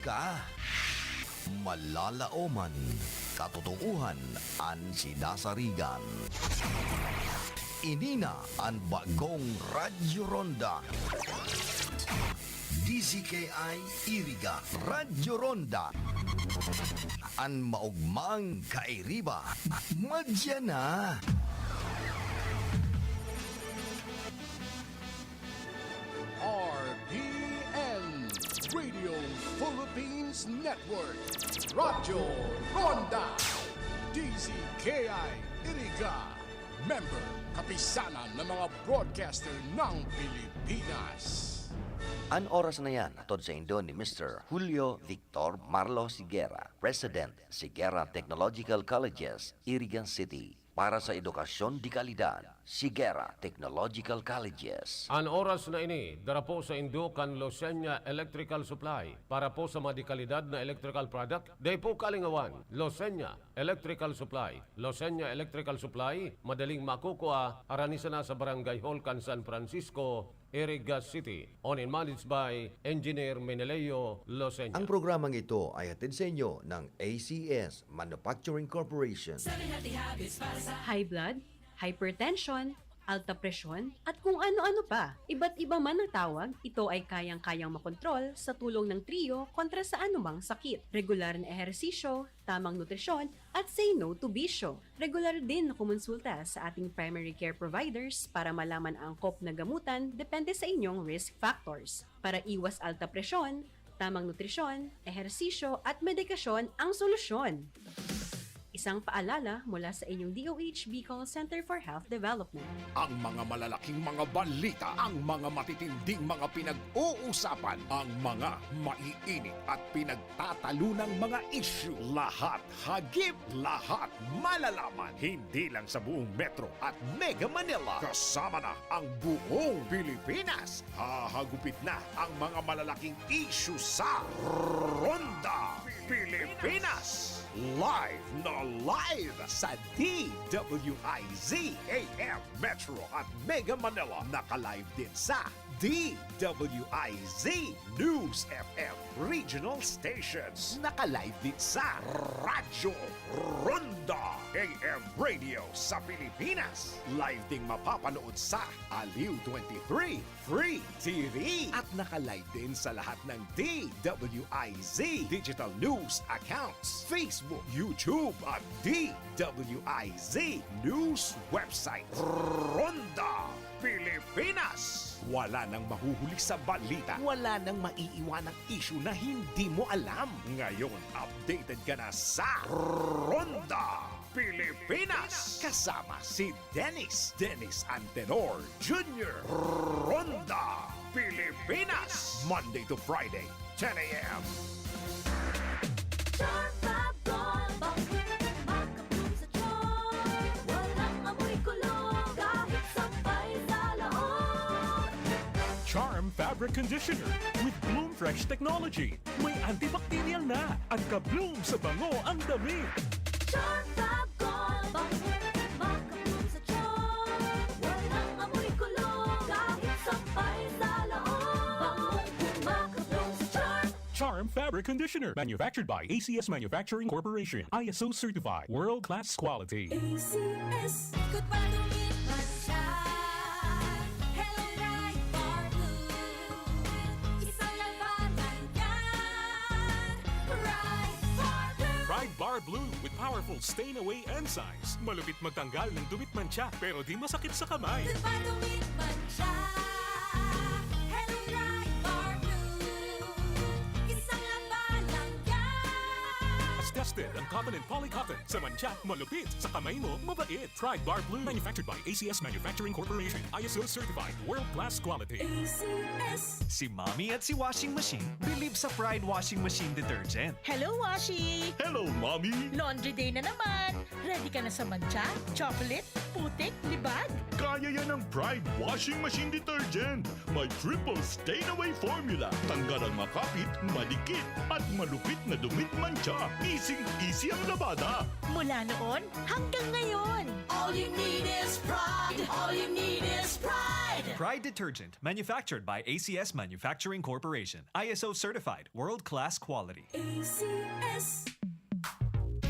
ka. Malalaoman, katotohanan an sinasarigan. Inina ang bagong Radyo Ronda. DZKI Iriga Radyo Ronda. An maugmang kairiba. Madya na. RPN Radio Philippines Network Radyo Ronda DZKI Iriga Member Kapisanan ng mga broadcaster ng Pilipinas. An oras na yan, atod sa Indo ni Mr. Julio Victor Marlo Sigera, President, Sigera Technological Colleges, Irigan City. Para sa edukasyon di kalidad, Sigera Technological Colleges. An oras na ini, dara po sa Indo kan Losenya Electrical Supply. Para po sa madikalidad na electrical product, day po kalingawan, Losenya Electrical Supply. Losenya Electrical Supply, madaling makukuha, aranisa na sa Barangay Hall, kan San Francisco, Iriga City. Owned and managed by Engineer Meneleo Losenya. Ang programang ito ay hatid sa inyo ng ACS Manufacturing Corporation. High blood, hypertension, alta presyon, at kung ano-ano pa. Iba't iba man ang tawag, ito ay kayang-kayang makontrol sa tulong ng trio kontra sa anumang sakit. Regular na ehersisyo, tamang nutrisyon, at say no to bisyo. Regular din na kumonsulta sa ating primary care providers para malaman ang angkop na gamutan depende sa inyong risk factors. Para iwas alta presyon, tamang nutrisyon, ehersisyo, at medikasyon ang solusyon. Isang paalala mula sa inyong DOH Bicol Center for Health Development. Ang mga malalaking mga balita, ang mga matitinding mga pinag-uusapan, ang mga maiinit at pinagtatalunang mga issue. Lahat hagip, lahat malalaman. Hindi lang sa buong Metro at Mega Manila. Kasama na ang buong Pilipinas. Hahagupit na ang mga malalaking issue sa Ronda Pilipinas. Live na live sa DWIZ AM Metro at Mega Manila. Naka-live din sa DWIZ News FM Regional Stations. Naka-live din sa Radyo Ronda AM Radio sa Pilipinas. Live ding mapapanood sa Aliw 23 Free TV. At naka-live din sa lahat ng DWIZ Digital News accounts, Facebook, YouTube at DWIZ News website. Ronda Pilipinas. Wala nang mahuhuli sa balita. Wala nang maiiwanang issue na hindi mo alam. Ngayon, updated ka na sa Ronda Pilipinas. Kasama si Dennis Antenor Jr. Ronda Pilipinas. Monday to Friday, 10 a.m. Charm Fabric Conditioner with Bloom Fresh Technology. May antibacterial na at ka-bloom sa bango ang damit. Charm Fab Gold, makabloom sa charm. Walang amoy kulong, kahit sampay sa laon. Makabloom sa charm. Charm Fabric Conditioner. Manufactured by ACS Manufacturing Corporation. ISO certified. World-class quality. ACS, good pa lumit man siya. Hello, Bright Bar Blue. Isang labanan yan. Bright Bar Blue. Pride Bar Blue with powerful stain-away enzymes. Malupit magtanggal ng dumit mancha pero di masakit sa kamay. Good pa lumit man siya. Hello, Bright Bar Blue. Isang labanan yan. As tested ang cotton and polycotton. Sa mancha, malupit. Sa kamay mo, mabait. Pride Bar Blue. Manufactured by ACS Manufacturing Corporation. ISO certified. World-class quality. ACS. Si Mommy at si Washing Machine believe sa Pride Washing Machine Detergent. Hello, Washi! Hello, Mommy! Laundry day na naman! Ready ka na sa mancha, chocolate, putik, libag? Kaya yan ng Pride Washing Machine Detergent. May triple stain-away formula. Tanggal ang makapit, malikit, at malupit na dumit mancha. Easy ang labada. Mula noon hanggang ngayon. All you need is pride. All you need is pride. Pride! Pride Detergent, manufactured by ACS Manufacturing Corporation. ISO certified, world-class quality. ACS.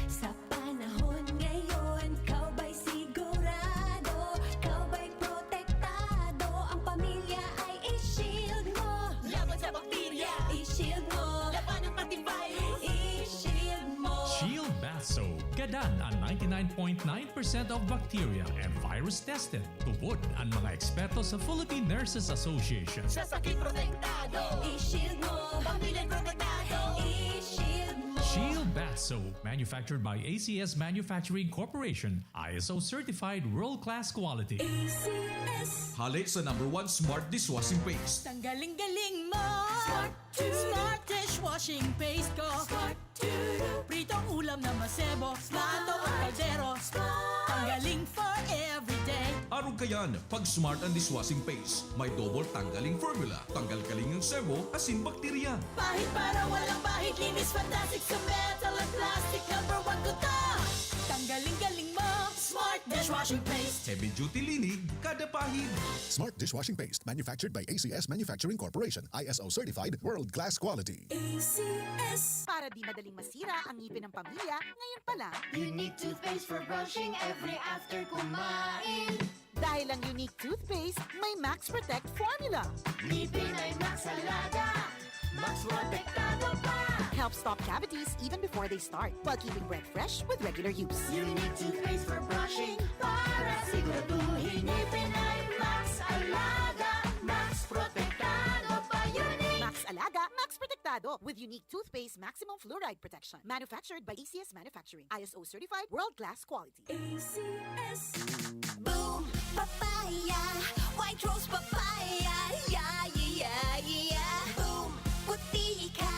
Sa panahon ngayon, kau ba'y sigurado? Kau ba'y protektado? Ang pamilya ay i-shield mo. Laban sa bakterya! I-shield mo. Laban ng antivirus! I-shield mo. Shield Bath Soap. Gadan ang 99.9% of bacteria and virus tested. Tubod ang mga eksperto sa Philippine Nurses Association. Sa sakit protektado! I-shield mo. Pamilya protektado! I-shield mo. Shield Bath Soap, manufactured by ACS Manufacturing Corporation, ISO certified world-class quality. ACS. Halik sa #1 Smart Dishwashing Paste. Tanggaling-galing mo! Smart to- Smart dishwashing paste ko! Smart to Pritong ulam na masebo, plato at kaldero. Tanggaling for everyday. Aron kayan, pag Smart ang Dishwashing Paste, may double tanggaling formula. Tanggal kaling ng sebo, asin bakterya. Pahit para walang bahid, linis fantastic sa metal at plastic. #1 ko to! Tanggaling-galing mo! Smart dishwashing paste! Heavy duty linig, kada pahid. Smart Dishwashing Paste, manufactured by ACS Manufacturing Corporation. ISO certified, world-class quality. ACS. Para di madaling masira ang ngipin ng pamilya, ngayon pa lang. Unique toothpaste for brushing every after kumain. Dahil ang unique toothpaste, may Max Protect formula. Ngipin ay Max Alaga. Max Protektado pa. Helps stop cavities even before they start, while keeping breath fresh with regular use. Unique toothpaste for brushing para siguraduhin ngipin ay Max Alaga. Max Protektado pa. Unique. Max Alaga, Max Protectado with unique toothpaste maximum fluoride protection. Manufactured by ACS Manufacturing. ISO certified, world-class quality. ACS. Boom, papaya, white rose papaya, yeah, yeah, yeah. Boom, puti ka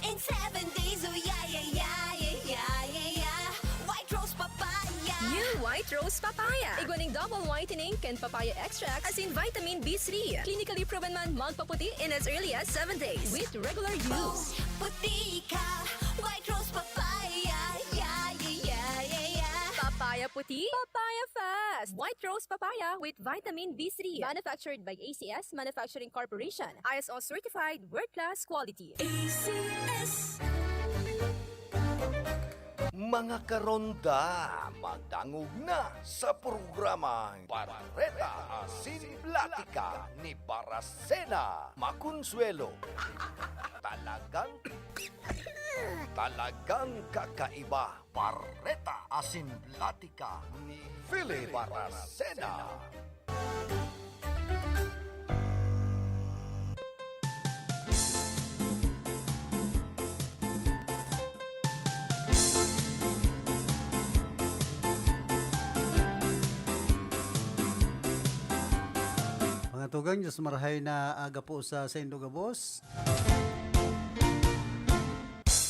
in 7 days, oh yeah, yeah, yeah, yeah, yeah, yeah. White rose papaya. New White Rose Papaya. Iguaning double whitening and papaya extract as in vitamin B3. Clinically proven man magpaputi in as early as 7 days with regular Boom, use. puti ka, white rose papaya, yeah, yeah, yeah, yeah, yeah. Papaya puti, papaya fast. White Rose Papaya with vitamin B3. Manufactured by ACS Manufacturing Corporation. ISO certified world-class quality. ACS. Mga karonda, magdangog na sa programang Barreta Asin Platica ni Baracena Maconsuelo. Talagang kakaiba. Barreta Asin Platica ni Philly Baracena. Mga tugang, Diyos marahay na aga po sa Indogabos.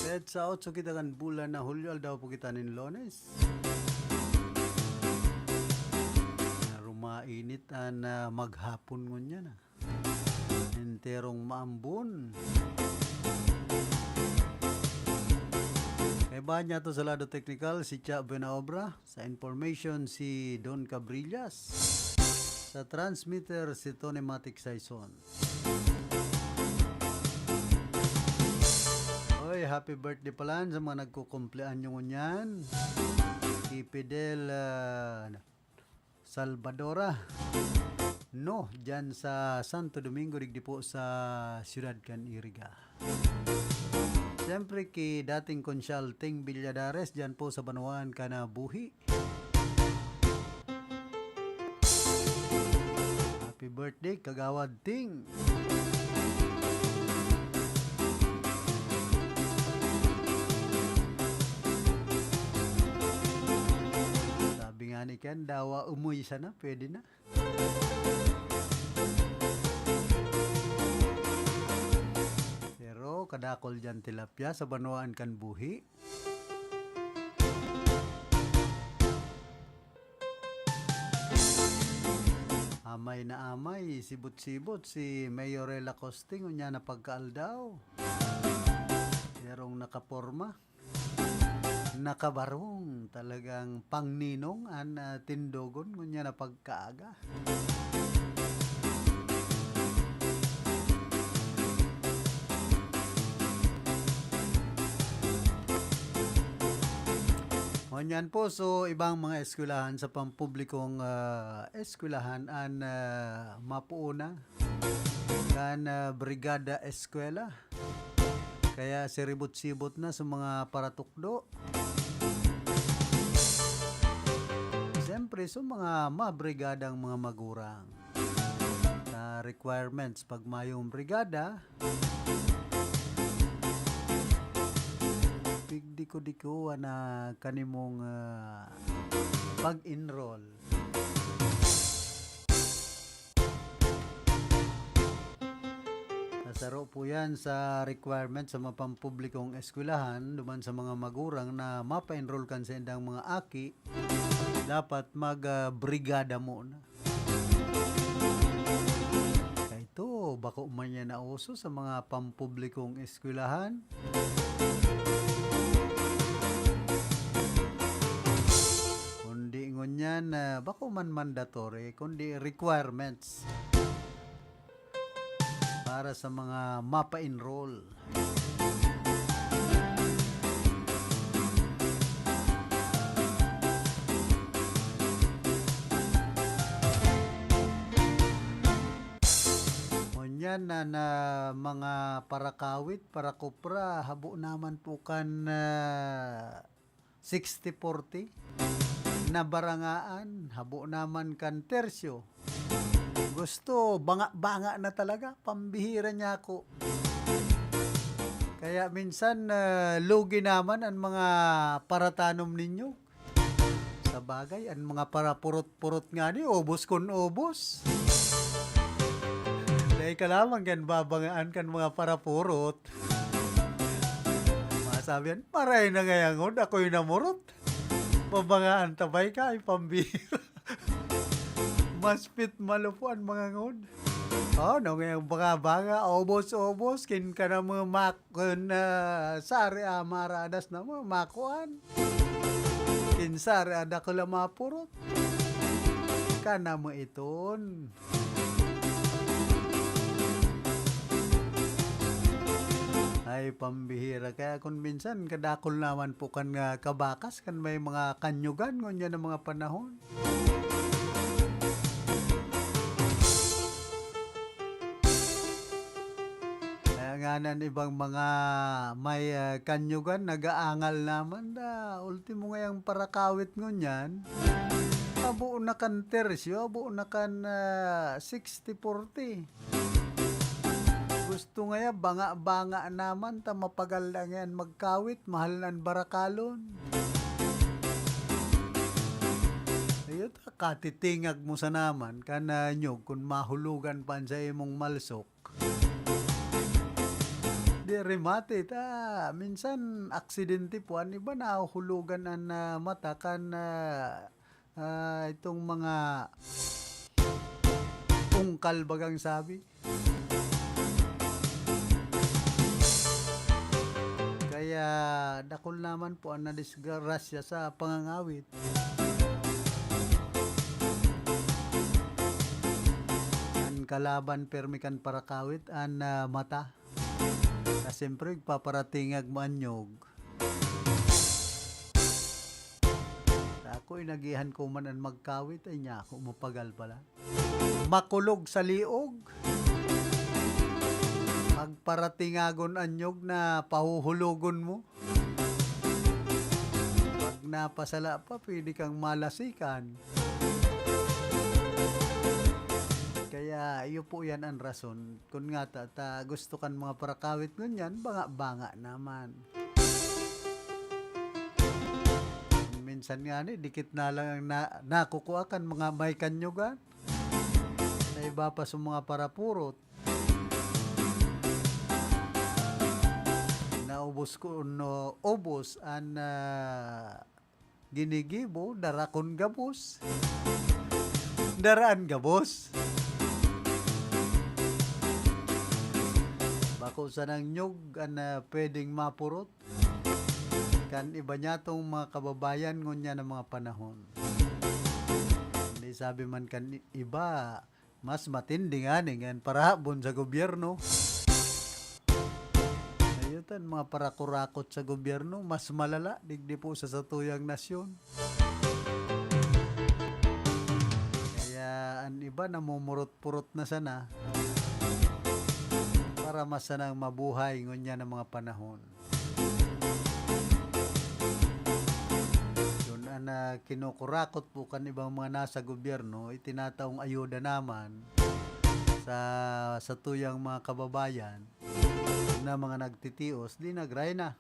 Kahit sa 8 kita kan bulan na Hulyo, aldaw po kita nin Lones. Rumainit na maghapon ngunya na. Enterong maambon. Kay banya to sa lado technical, si Cha Benaobra. Sa information, si Don Cabrillas. Sa transmitter, si Tony Matic Saison. Oy, happy birthday pala sa mga nagkukumplean yung unyan. Si Fidel Salvadora. No, dyan sa Santo Domingo, digdi po sa Ciudad Caniriga. Siyempre ki dating Consulting Villadares, dyan po sa Banuan Kanabuhi. Happy birthday, Kagawad Ting. Sabi nga ni Ken, dawa umuwi sana, pwede na. Pero kadakol dyan tilapia sa Banuan Kanbuhi. Amay na amay, sibot-sibot si Mayorela Costing, unya na pagkaaldaw. Merong nakaporma. Nakabarong, talagang pangninong an tindogon, unya na pagkaaga. Ngunyan po, so ibang mga eskwelahan sa pampublikong eskwelahan an mapuuna kan Brigada Eskwela. Kaya siribot-sibot na sa mga paratukdo. Siyempre, sa mga mabrigadang mga magurang. Sa requirements pag mayong brigada, diko-diko na kanimong pag-enroll. Nasaro po yan sa requirement sa mga pampublikong eskwelahan duman sa mga magurang na mapa-enroll kan sa indang mga aki, dapat mag-brigada muna. Kaya ito, bako man yan na uso sa mga pampublikong eskwelahan. Kundi ngunyan, bako man mandatory, kundi requirements para sa mga mapa-enroll. Ngunyan na mga parakawit, parakupra, habo naman po kan 60-40. Na barangaan, habo naman kan tersyo. Gusto, banga-banga na talaga, pambihira niya ako. Kaya minsan, lugi naman ang mga paratanom ninyo. Sa bagay, ang mga parapurot-purot nga ni, ubos kun ubos. Dahil ka lamang kan babangaan kan mga parapurot. Masabihan, maray na ngayon, ako'y namurot. Babangaan tabay ka, ay pambihira. Mas fit malupuan mga ngod. No, ngayong banga-banga, obos-obos, kin ka na mga makon sari amaradas na mga makuan. Kin sari ada ko lamapurot. Kana mo iton. Ay, pambihira. Kaya kung minsan, kadakol naman po kan kabakas, kan may mga kanyugan, ngunyan ng mga panahon. Nganan ibang mga may kanyugan nagaangal naman da ultimo ngayang parakawit ngunyan abo na kan tersyo, abo na kan 60-40. Gusto ngaya banga-banga naman ta mapagal lang yan magkawit, mahal nan barakalon. Ayun ta katitingag mo sa naman kana nyog kung mahulugan pa sa imong malsok. Di remate ta minsan aksidente po ani ba nahulugan ang mata kan itong mga ungkal bagang sabi. Kaya dakol naman po ang nadisgrasya sa pangangawit. Ang kalaban permikan parakawit ang mata. Siyempre, paparatingag maanyog. Ako, inagihan ko man ang magkawit, ay niya ako mapagal pala. Makulog sa liog. Magparatingagon anyog na pahuhulugon mo. Pag napasala pa, pwede kang malasikan. Kaya iyo po yan ang rason. Kung nga ta gusto kan mga parakawit ngunyan, banga-banga naman. Minsan nga ni, dikit na lang nakukuha kan mga may kanyugan. Na iba pa sa mga parapurot. Naubos ko no ubos ang ginigibo, darakon gabos. Daraan gabos. Bako sa nang nyug na pwedeng mapurot. Kan iba niya tong mga kababayan ngunya ng mga panahon. Hindi sabi man kan iba, mas matindi nga nga para habon sa gobyerno. Ayun Tan mga parakurakot sa gobyerno, mas malala, digdi po sa satuyang nasyon. Kaya ang iba namumurot-purot na sana para masanang mabuhay ngunya ng mga panahon. Yun ang kinukurakot po kan ibang mga nasa gobyerno, itinataong ayuda naman sa tuyang mga kababayan na mga nagtitios, di nagray na.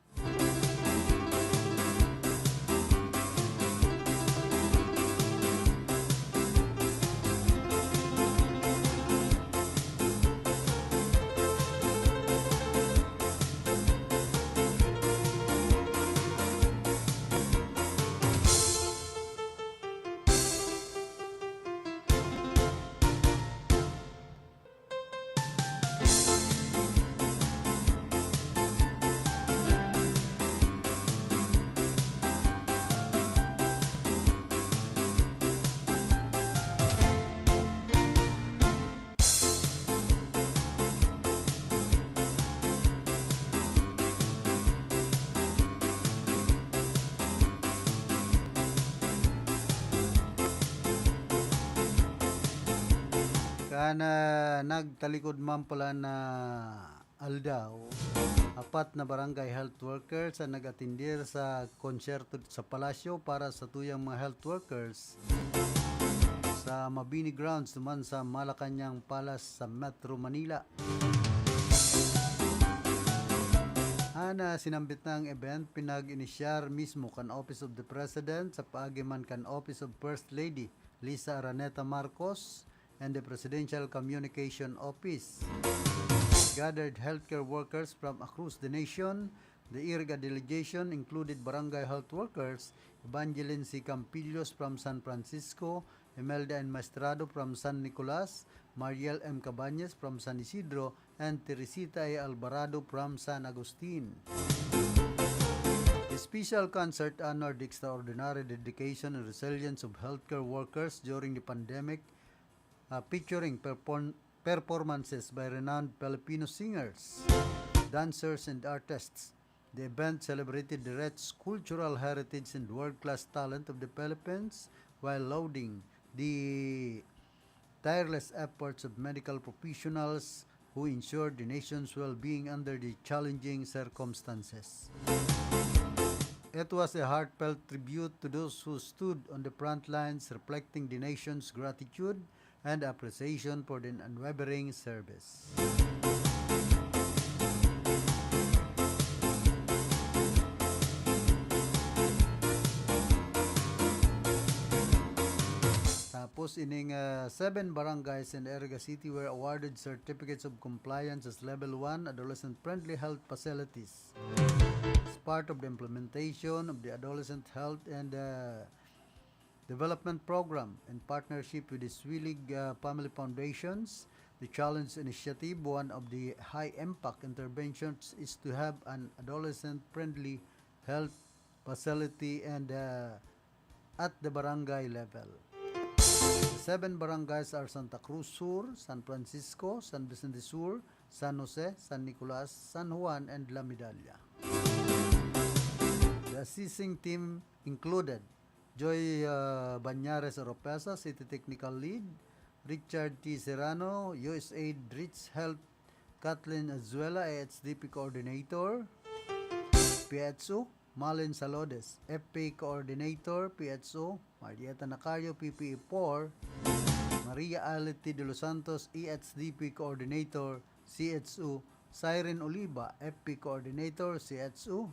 Kana nagtalikod man pala na aldaw, apat na barangay health workers ang nag-atindir sa konsyerto sa palasyo para sa tuyang mga health workers sa Mabini Grounds naman sa Malacanang Palace sa Metro Manila. Ana sinambit na ang event pinag-inisyar mismo kan Office of the President sa paagiman kan Office of First Lady Lisa Araneta Marcos and the Presidential Communication Office. Gathered healthcare workers from across the nation. The IRGA delegation included barangay health workers Evangeline C. Campillos from San Francisco, Imelda N. Maestrado from San Nicolas, Mariel M. Cabañez from San Isidro, and Teresita A. Alvarado from San Agustin. The special concert honored the extraordinary dedication and resilience of healthcare workers during the pandemic, featuring performances by renowned Filipino singers, dancers, and artists. The event celebrated the rich cultural heritage and world-class talent of the Philippines while lauding the tireless efforts of medical professionals who ensured the nation's well-being under the challenging circumstances. It was a heartfelt tribute to those who stood on the front lines, reflecting the nation's gratitude and appreciation for the unwavering service. Tapos ining 7 barangays in Erga City were awarded certificates of compliance as Level 1 adolescent-friendly health facilities. As part of the implementation of the Adolescent Health and Development Program in partnership with the Swilig Family Foundations, the Challenge Initiative, one of the high-impact interventions is to have an adolescent-friendly health facility and at the barangay level. The 7 barangays are Santa Cruz Sur, San Francisco, San Vicente Sur, San Jose, San Nicolas, San Juan, and La Medalla. The assisting team included Joy Banyares Oropesa, City Technical Lead, Richard T. Serrano, USAID Rich Health, Kathleen Azuela, AHDP Coordinator, PHO, Malin Salodes, FP Coordinator, PHO, Marieta Nacario, PPE4, Maria Aleti de los Santos, EHDP Coordinator, CHO, Siren Oliva, FP Coordinator, CHO,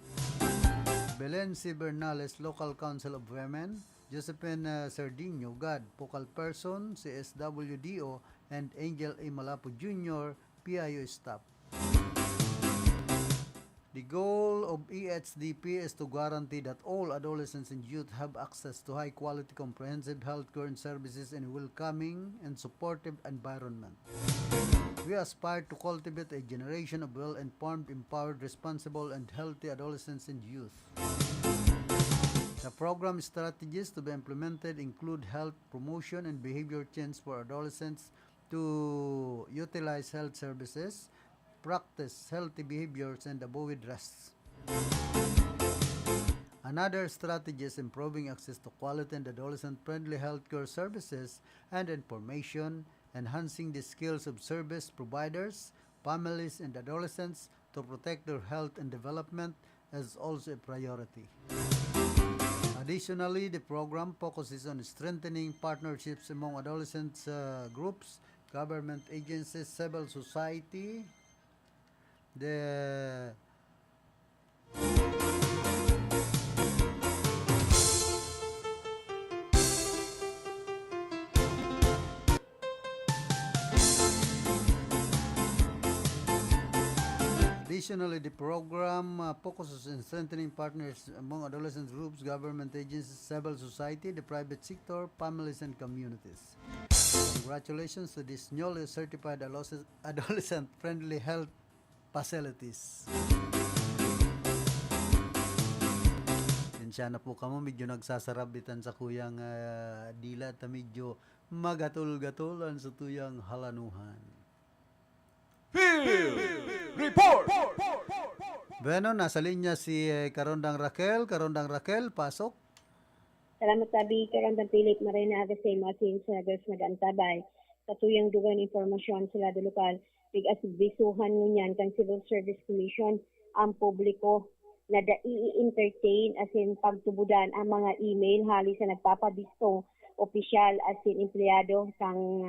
Belen C. Bernales, Local Council of Women, Josephine Sardinio, GAD, Focal Person, CSWDO, and Angel A. Malapo Jr., PIO Staff. The goal of EHDP is to guarantee that all adolescents and youth have access to high-quality comprehensive healthcare and services in a welcoming and supportive environment. We aspire to cultivate a generation of well-informed, empowered, responsible, and healthy adolescents and youth. The program strategies to be implemented include health promotion and behavior change for adolescents to utilize health services, practice healthy behaviors and avoid rest. Another strategy is improving access to quality and adolescent-friendly healthcare services and information, enhancing the skills of service providers, families, and adolescents to protect their health and development is also a priority. Additionally, the program focuses on strengthening partnerships among adolescents groups, government agencies, civil society, the Additionally, the program focuses on strengthening partners among adolescent groups, government agencies, civil society, the private sector, families, and communities. Congratulations to these newly certified adolescent-friendly health facilities. Tensya na po kamo, medyo nagsasarabitan sa kuyang dila at medyo magatul-gatulan sa tuyang halanuhan. Report! Bueno, nasa linya si Karondang Raquel. Karondang Raquel, pasok. Salamat sabi, Karondang Philip Marinaga sa Masin sa Gas Magantabay. Sa tuyang dugan informasyon sila do lokal, tig-asibisuhan ngunyan kang Civil Service Commission ang publiko na i-entertain as in pagtubudan ang mga email hali sa nagpapabisto opisyal as in empleyado sang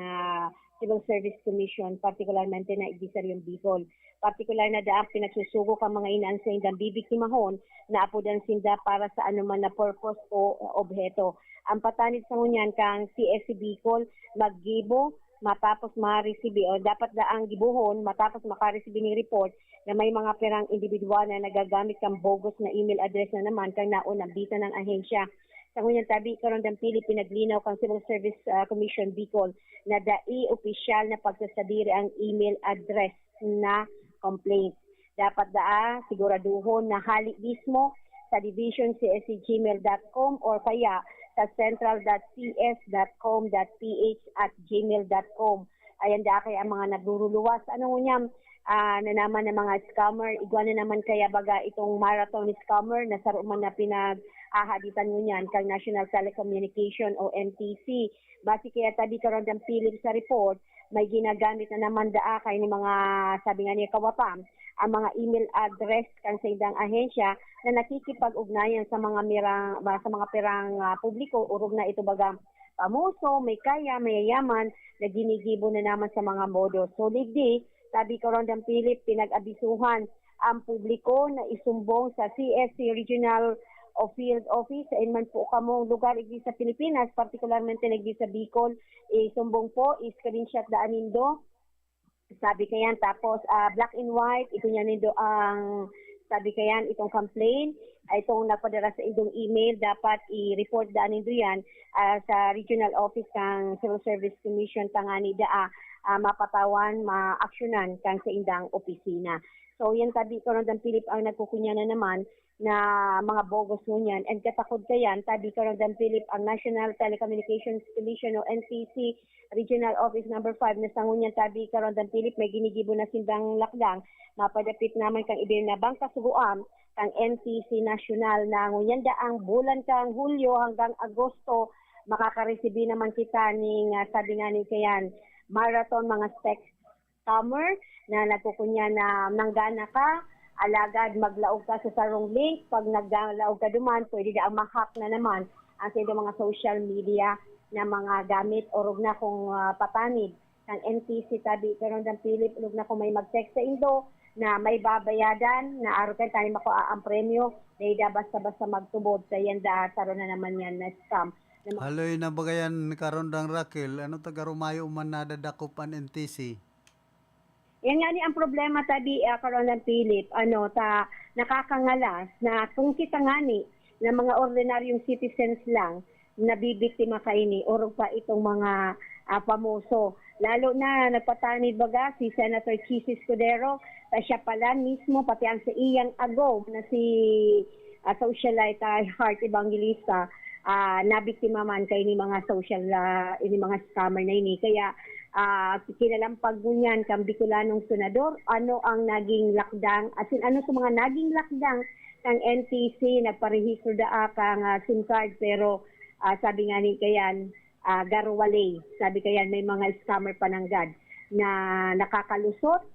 Civil Service Commission, partikularmente na Ibisaryong Bicol. Partikular na daang pinagsusugo ka mga inaan sa indang bibiktimahon na apudan sinda para sa anuman na purpose o objeto. Ang patanid sa ngunyan kang CSC Bicol, maggibo matapos ma-receive o dapat daang gibuhon matapos maka-receive ng report na may mga perang individual na nagagamit kang bogus na email address na naman kang naunang bita ng ahensya. Sa ngunyan tabi, Karondang Pili, pinaglinaw kang Civil Service Commission Bicol na dai opisyal na pagsasadiri ang email address na complaint. Dapat siguraduhon na halik mismo sa division.cscgmail.com or kaya sa central.cs.com.ph@gmail.com. Ayan kay ang mga naguruluwas. Ano ngunyan, na naman ng mga scammer, igwa na naman kaya baga itong marathon scammer na sa man na pinag-ahaditan ngunyan kang National Telecommunication o NTC. Basi kaya tabi Karondang Philip sa report, may ginagamit na naman kay ni mga sabi nga niya kawapam ang mga email address kang sa indang ahensya na nakikipag-ugnayan sa mga perang publiko urog na ito baga pamuso, may kaya, may yaman na ginigibo na naman sa mga modo. So ligdi, sabi Karondang Philip, pinag-abisuhan ang publiko na isumbong sa CSC Regional o Field Office sa inman po kamong lugar igdi sa Pilipinas, partikularmente nagdi sa Bicol, isumbong po, screenshot daan nindo. Sabi kayan, tapos black and white, ito niya nindo ang sabi kayan, itong complaint, itong nagpadala sa indong email, dapat i-report daan nindo yan sa Regional Office kang Civil Service Commission tangani mapatawan, ma-actionan kang sa indang opisina. So yan tabi Karondang Philip ang nagkukunya na naman na mga bogus ngunyan. And katakod kayan, tabi Karondang Philip ang National Telecommunications Commission o NTC Regional Office number 5 na sa ngunyan tabi Karondang Philip may ginigibo na sindang lakdang. Mapadapit naman kang ibig na bang kasuguan kang NTC National na ngunyan ang bulan kang Hulyo hanggang Agosto makaka-receive naman kita ning sabi nga ni kayan marathon mga scammer na nagkukunya na nanggana ka, alagad maglaog ka sa sarong link, pag naglaog ka duman, pwede ang ma-hack na naman ang sa mga social media na mga gamit o rog na kung patanid ng NTC tabi Karondang Philip, rog na kung may mag-text sa indo na may babayadan na araw tayo mako ang premyo, na basta-basta magtubod sa yan saro na naman yan na scam. Haloy na bagayan Karondang Raquel, ano tagarumayo man nadadakupan NTC? Yan nga ni ang problema tabi Karondang Philip, nakakangalas na kung kita nga ni na mga ordinaryong citizens lang nabibiktima kaini o pa itong mga pamuso. Lalo na nagpatanid baga si Senator Chis Escudero, siya pala mismo pati ang sa iyang agom na si socialite Heart Evangelista, nabiktima man kay ni mga social ini mga scammer na ini. Kaya kinalampag mo niyan kang Bicolanong senador, ano ang naging lakdang, ano sa mga naging lakdang ng NTC, nagparehistro daa kang SIM card, pero sabi nga ni kayan, garwalay. Sabi kayan, may mga scammer pananggad na nakakalusot,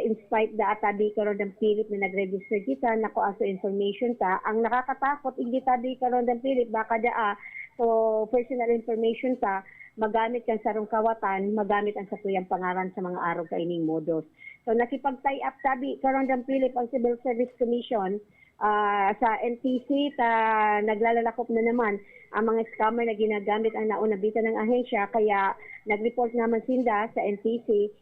in spite da atabi karon ng pilit na nag-register kita, nako aso information ta. Ang nakakatakot, hindi tabi karon ng pilit, baka daa, so personal information ta, magamit kang sarong kawatan, magamit ang satuyang pangaran sa mga araw kaining modus. So nakipag-tie up tabi karon ng pilit ang Civil Service Commission sa NTC, naglalalakop na naman ang mga scammer na ginagamit ang naunabitan ng ahensya, kaya nag-report naman sinda sa NTC.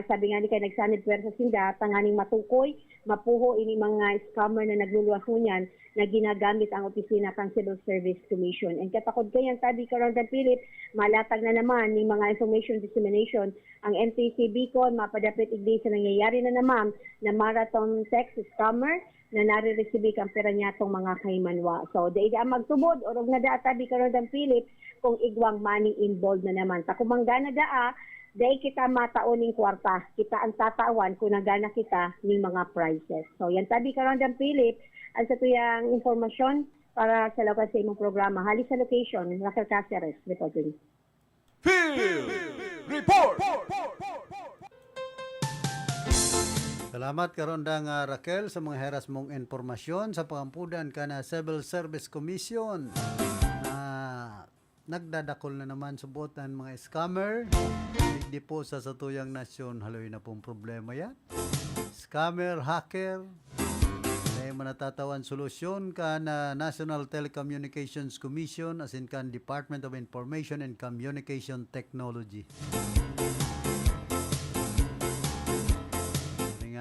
Sabi nga ni kay nagsanib pwersa sinda, tanganing matukoy, mapuho ini mga scammer na nagluluwas mo niyan na ginagamit ang opisina kang Civil Service Commission. And katakod kayan tabi karon ng pilit, malatag na naman ni mga information dissemination ang NTC Bicol, mapadapit igdi sa nangyayari na naman na marathon text scammer na nare-receive ang pera niya itong mga kaimanwa. So, dahil magtubod, orog na daa tabi karon ng pilit kung igwang money involved na naman. Takumangga na daa, dahil kita mataon ng kwarta, kita ang tatawan kung nagana kita ng mga prices. So, yan tabi karon ng pilit, ang sa tuyang informasyon para sa lokal sa imong programa. Halis sa location, Raquel Cáceres, reporting. Field Report! Salamat karondang Raquel sa mga heras mong informasyon sa pangampudan ka na Civil Service Commission. Nagdadakol na naman subutan mga scammer. Hindi po sa satuyang nasyon, haloy na pong problema yan. Scammer, hacker, may manatatawan solusyon ka na National Telecommunications Commission as in kan Department of Information and Communication Technology.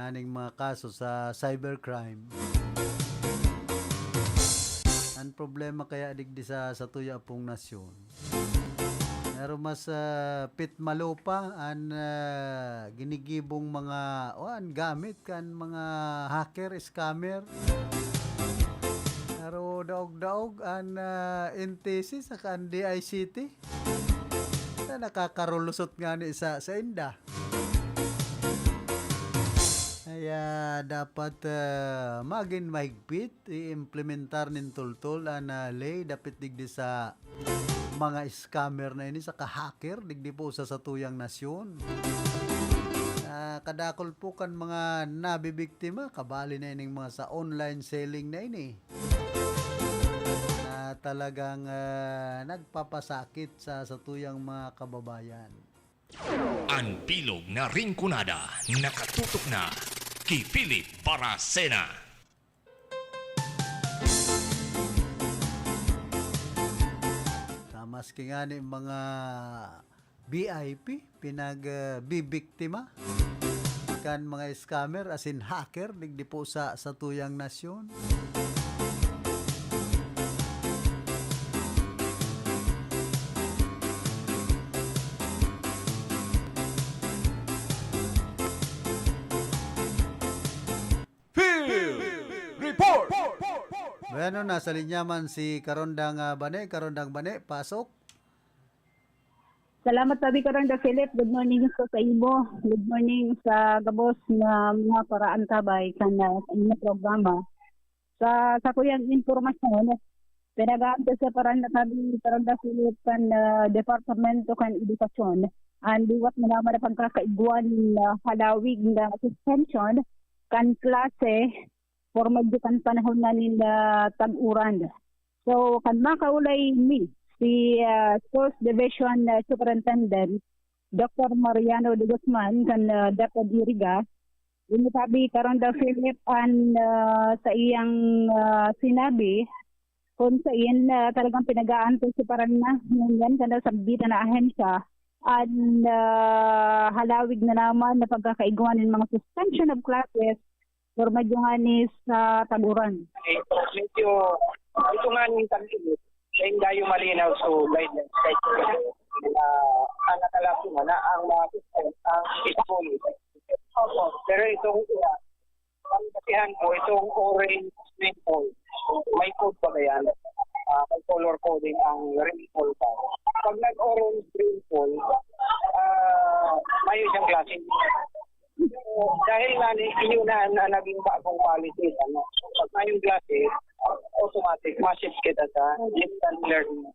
Aning mga kaso sa cybercrime. Ang problema kaya digdi sa tuya pong nasyon. Pero mas pitmalo pa ang ginigibong mga gamit kan mga hacker, scammer. Pero daog-daog ang NTC sa kan DICT. Na nakakarulusot nga ni sa inda. Kaya dapat maging mahigpit, i-implementar nin tultol ang lay dapat digdi sa mga scammer na ini sa ka-hacker digdi po sa satuyang nasyon. Kadakol po kan mga nabibiktima, kabali na ining mga sa online selling na ini. Na talagang nagpapasakit sa satuyang mga kababayan. Ang bilog na ringkunada nakatutok na kay Philip Baracena. Maski nga ni mga VIP pinagbibiktima kan mga scammer as in hacker digdi po sa tuyang nasyon. Bueno, nasa linyaman si Karondang Bane. Karondang Bane, pasok. Salamat sabi Karondang Philip. Good morning sa imo. Good morning sa gabos na mga paraan tabay sa inyong programa. Sa kuyang informasyon, pinagaan sa paraan na sabi Karondang Philip kan Departamento kan Edukasyon. Ang diwat na naman na pagkakaiguan na halawig na suspension kan klase for magdukan panahon na nila tag-uran. So, kan makaulay mi, si Schools Division Superintendent, Dr. Mariano de Guzman, kan Deputy Riga, Sabi karon daw Philip an sa iyang sinabi kung sa iyan talagang pinag-aanto si paran na ngayon kada sabita na ahensya an halawig na naman na pagkakaiguan ng mga suspension of classes for madyunganis sa taguran. Medyo ito nga ng tag-init sa hindi yung malinaw so guidelines ang nakalapin na ang mga suspension ang ispolis. Pero itong pagkasihan ko, itong orange rainfall, may code pa ba yan? May color coding ang rainfall pa. Pag nag-orange rainfall, naging bagong policy. Ano? Pag ngayong klase, automatic, ma-shift kita sa distant learning.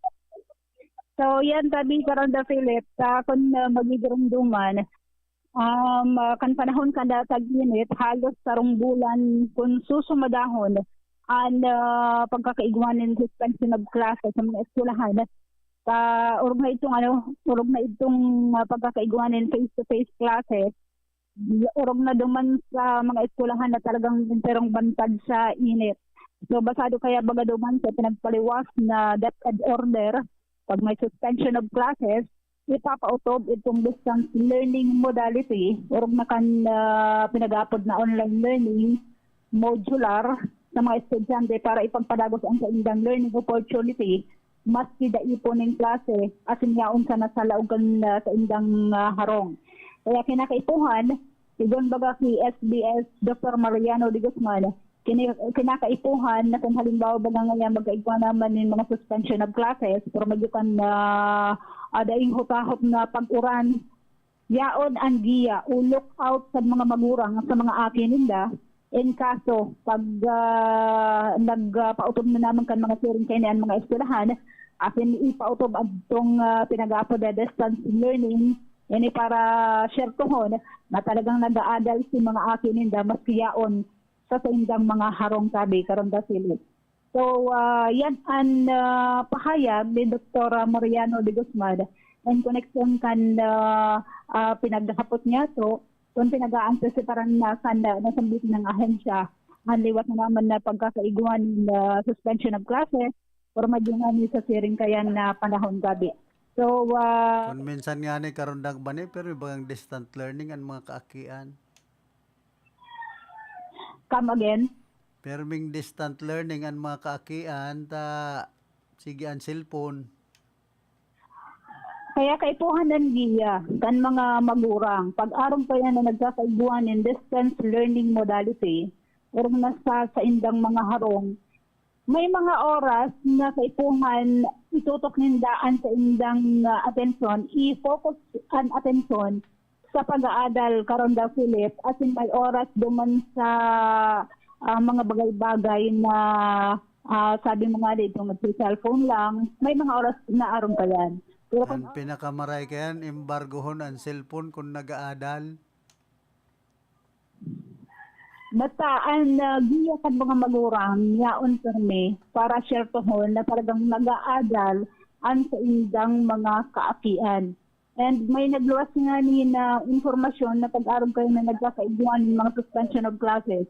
So, yan tabi karon da Philip, kung magigirumduman, kan panahon kada tag-init, halos sarong bulan kung susumadahon, ang pagkakaigwanin suspension of classes sa mga eskwelahan, urog na itong pagkakaigwanin face-to-face classes, urog na duman sa mga eskwelahan na talagang interong bantad sa init. So, basado kaya baga duman sa pinagpaliwas na DepEd order, pag may suspension of classes, ipapautob itong distance learning modality, urog na kan pinagapod na online learning, modular, sa mga estudyante para ipagpadagos ang kaindang learning opportunity, maski daipon ng klase, asin yaon sa nasalaugan sa indang harong. Kaya kinakaipuhan, igon baga ki SBS Dr. Mariano de Guzman, kinakaipuhan na kung halimbawa baga ngayon magkaigwa naman ng mga suspension of classes, pero magyukan na daing hutahot na pag-uran, yaon ang giya, look out sa mga magurang, sa mga akin ninda, in kaso, pag nagpautob na naman kan mga sharing kayo mga eskwelahan, asin ipautob itong pinag-apod na distance learning, yan para share kohon na talagang nag-aadal si mga akin ninda, maski yaon sa indang mga harong tabi, karon da Philip. So, yan ang pahayag ni Dr. Mariano de Guzman in connection kan pinagdakapot niya to kung pinag-aantisiparan na nasambit ng ahensya ang liwat na naman na pagkakaiguan ng suspension of classes or madyungan sa siring kayan na panahon gabi. So, kung minsan nga ni karundang ba ni, pero ibang distant learning ang mga kaakian. Come again? Pero ming distant learning ang mga kaakian, sige ang cellphone. Kaya kaipuhan ng giya kan mga magurang, pag-arong pa yan na nagkakaiguan in distance learning modality, or nasa sa indang mga harong, may mga oras na kaipuhan itutok nindaan sa indang atensyon, i-focus ang atensyon sa pag-aadal karon da Philip, as in may oras duman sa mga bagay-bagay na sabi mo nga dito, mag-cellphone lang, may mga oras na arong pa yan. Ang pinakamaray kayan, embargohon ang cellphone kung nag-aadal. Basta ang giya kan mga magurang yaon perme para share tohon na talagang nag-aadal ang sa indang mga kaakian. And may nagluwas nga ni na informasyon na pag-aral kayo na nagkakaiguan ng mga suspension of classes.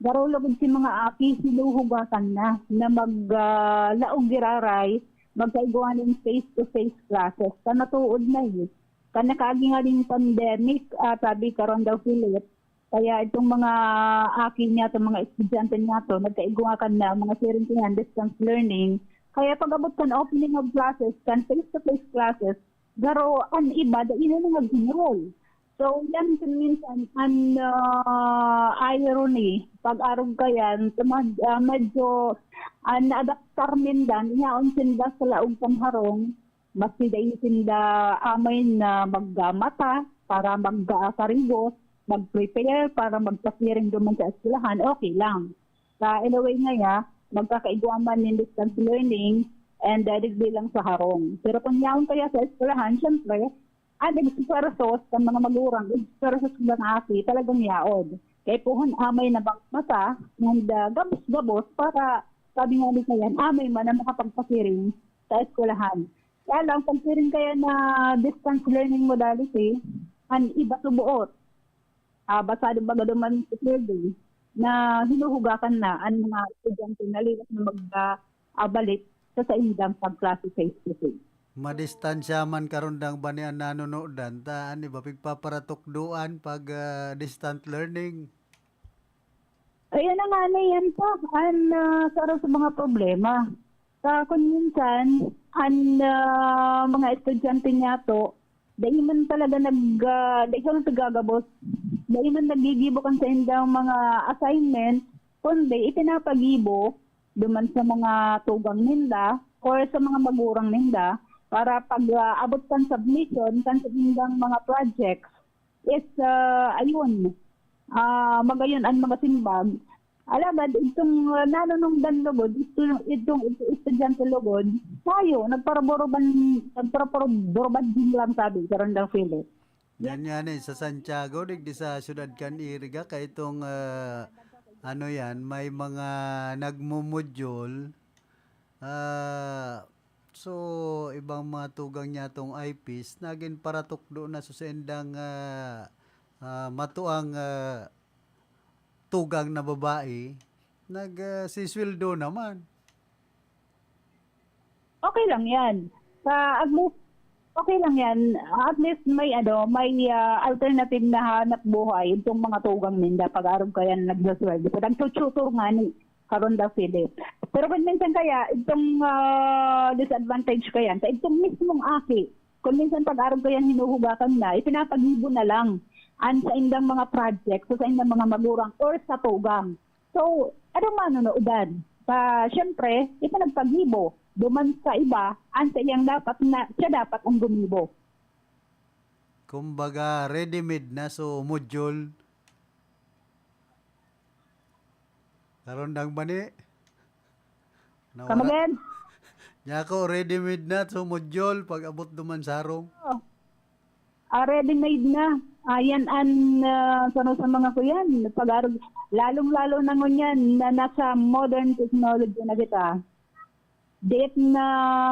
Darulog si mga aki siluhugatan na maglaog giraray magkaiguan ng face-to-face classes. Kanatuod na yun. Kanakagi nga rin pandemic, sabi karon daw Philip. Kaya itong mga akin niya, itong mga estudyante niya to, nagkaiguan na mga sharing distance learning. Kaya pag-abot kan opening of classes, kan face-to-face classes, garo ang iba, dahil na nag-enroll. So, yan minsan ang irony, pag-arog kayan, medyo na-adaptar mindan, iyaon sinda sa laog pangharong, mas hindi sinda amay na magmata para magkarigos, mag-prepare para magpapiring duman sa eskwelahan, okay lang. Anyway nga magkakaiguaman ng distance learning and digdi lang sa harong. Pero kung yaon kaya sa eskwelahan, syempre, nag-eskwerasos sa mga magurang, nag-eskwerasos ng aki, talagang yaod. Kaya pohon amay na mata, and gabos-gabos para sabi nga nito yan, amay man na makapagpakiring sa eskwelahan. Kaya lang, pagkiring kaya na distance learning modality, ang iba subuot. Basado baga duman sa survey, na hinuhugakan na ang mga estudyante na liwas na magbalik sa indang pag-klase face-to-face. Madistansya man karundang ba niya nanonodan, taan iba pagpaparatukduan pag distant learning? Ayan na nga na yan po, sa mga problema. Kung minsan, ang mga estudyante niya to, dahil man talaga dahil tagagabos, dahil man nagigibo kan sa indang mga assignment, kundi ipinapagibo duman sa mga tugang ninda or sa mga magurang ninda para pag abot kan submission kan sa indang mga projects is ayun, magayon ang mga simbag. Alagad, itong nanunungdan lugod, itong estudyante lugod, tayo, nagparaboroban din lang sabi, karon daw Philip. Yan sa Santiago, digdi sa syudad kan Iriga, kay itong, may mga nagmumudyol, so, ibang mga tugang niya itong eyepiece, naging paratukdo na susendang matuang tugang na babae, sisweldo naman. Okay lang yan. At least, okay lang yan. At least may alternative na hanap buhay itong mga tugang ninda pag-arog kaya na nagsasweldo. Nagtututor nga ni karon daw Philip. Pero kung minsan kaya, itong disadvantage kaya, itong mismong aki, kung minsan pag-arog kaya hinuhugakan na, ipinapagibo na lang sa indang mga project, sa indang mga magurang, or sa tugang. So, ano manonood? Siyempre, ipinagpagibo, duman sa iba, sa iyang siya dapat ang gumibo. Kumbaga, ready-made na, so module. Karon dang bani. Kamagan? Nya ko ready-made na, so module, pag abot duman sarong. Ready-made na. Ayan sa mga kuyan, pag-arog, lalong-lalo na ngunyan na nasa modern technology na kita. Date na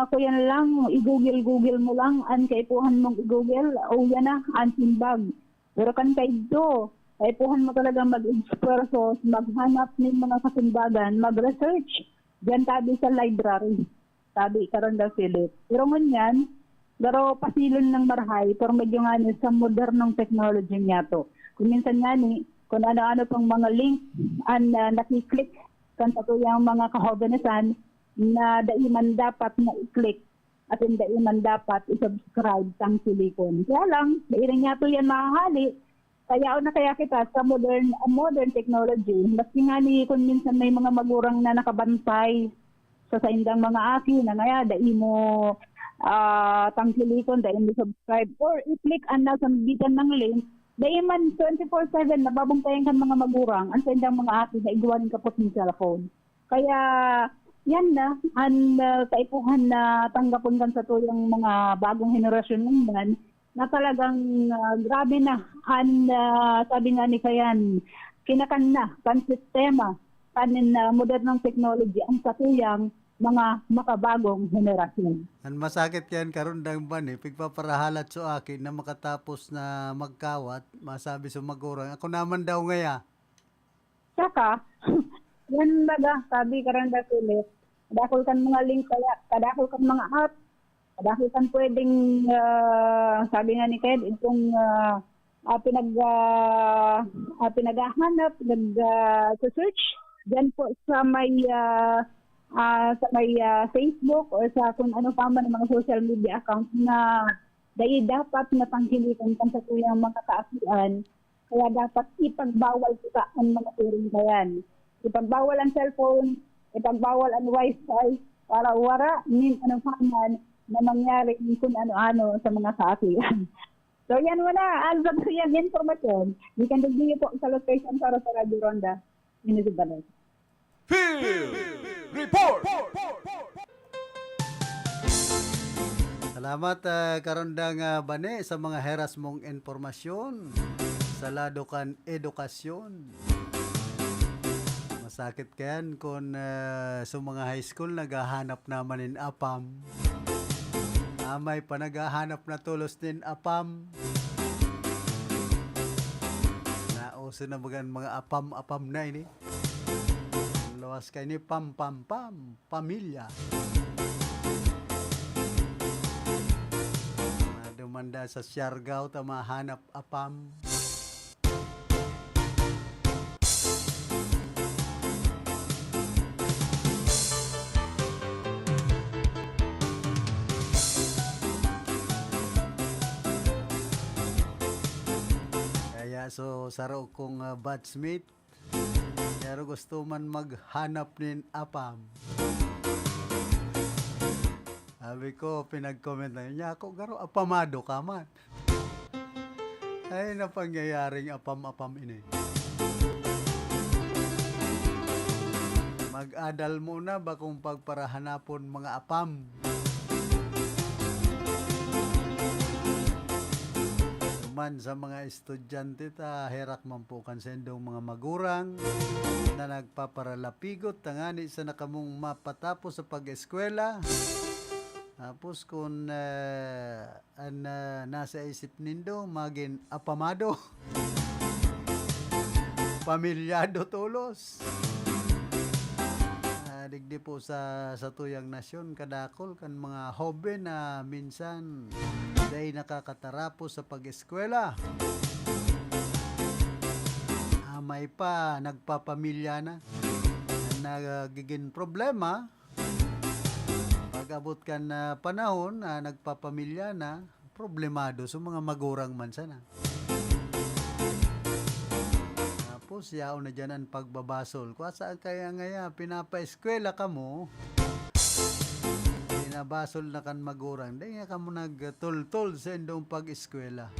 kuyan lang, i-google mo lang, kaipuhan mong i-google, yan na, simbag. Pero kan kayo, kaipuhan mo talaga mag-expersos, maghanap ng mga kasimbagan, mag-research. Diyan tabi sa library. Tabi, karon daw Philip. Pero ngunyan, pero pasilon ng marhay, pero medyo nga sa modernong technology niya to. Kung minsan nga kung ano-ano pang mga link nakiklik kan sa tuyang mga kahobanasan na daiman dapat na i-click at daiman dapat i-subscribe sang silikon. Kaya lang, dairin niya to yan makahali. Kaya kita sa modern technology, maski nga kung minsan may mga magurang na nakabantay sa indang mga aki na ngaya, dai mo tangkilikon, dahil mo subscribe or i-click sa bitan ng link, dahil man 24/7 nababangtayan kan mga magurang ang sendang mga ati na iguan kapot ng cellphone. Kaya yan na kaipuhan na tanggapon kan sa tuyang mga bagong henerasyon naman na talagang grabe na sabi nga ni Kayan, kinakan na kan sistema kanin modernong technology ang satuyang mga makabagong henerasyon. Ang masakit yan karon dang bani, pigpaparahalat so akin na makatapos na magkawat, masabi sa magurang, ako naman daw ngaya. Saka, yan baga, sabi karon da Philip, kadakol kan mga link kaya, kadakol kan mga app, kadakol kan pwedeng, sabi nga ni Ked, itong pinaghahanap, nag-search, dyan po sa may Facebook or sa kung ano pa man ng mga social media accounts na dahil dapat na tangkilikan kan sa tuyang mga kaasian, kaya dapat ipagbawal kita ang mga turing kayan. Ipagbawal ang cellphone, ipagbawal ang wifi, para wala ano pa man na mangyari kung ano-ano sa mga kaasian. So yan wala, alvag sa yan information. You can review po sa location para sa Radio Ronda. Minisibalan. Report! Salamat karondang bane sa mga heras mong informasyon sa lado kan edukasyon. Masakit kayan kung sa mga high school naghahanap naman in apam. May pa naghahanap na tulos din apam. Nauso na mga apam na ini. Lawas kayo ni pam pamilya. Dumanda sa Siargao ta mahanap apam. Kaya so saro kong batchmate, pero gusto man maghanap nin apam. Sabi ko, pinag-comment na niya ako, garo apamado ka man. Ay, napangyayaring apam-apam ini. Mag-adal muna ba kung pagparahanapon mga apam? Man sa mga estudyante ta herak man po kansendong mga magurang na nagpaparalapigot tangani sa nakamong mapatapos sa pag-eskwela. Tapos kung nasa isip nindo maging apamado. Pamilyado tulos. Digdi po sa tuyang nasyon kadakol kan mga hobe na minsan dahil nakakatarapos sa pag-eskwela. May pa nagpapamilya na nagiging problema pag-abot kan panahon na nagpapamilya na problemado sa mga magurang man sana. Tapos yaon na dyan ang pagbabasol. Kung saan kaya ngaya pinapa-eskwela ka mo, pinabasol na kan magurang, dahil nga ka mo nagtultol sa indong pag-eskwela.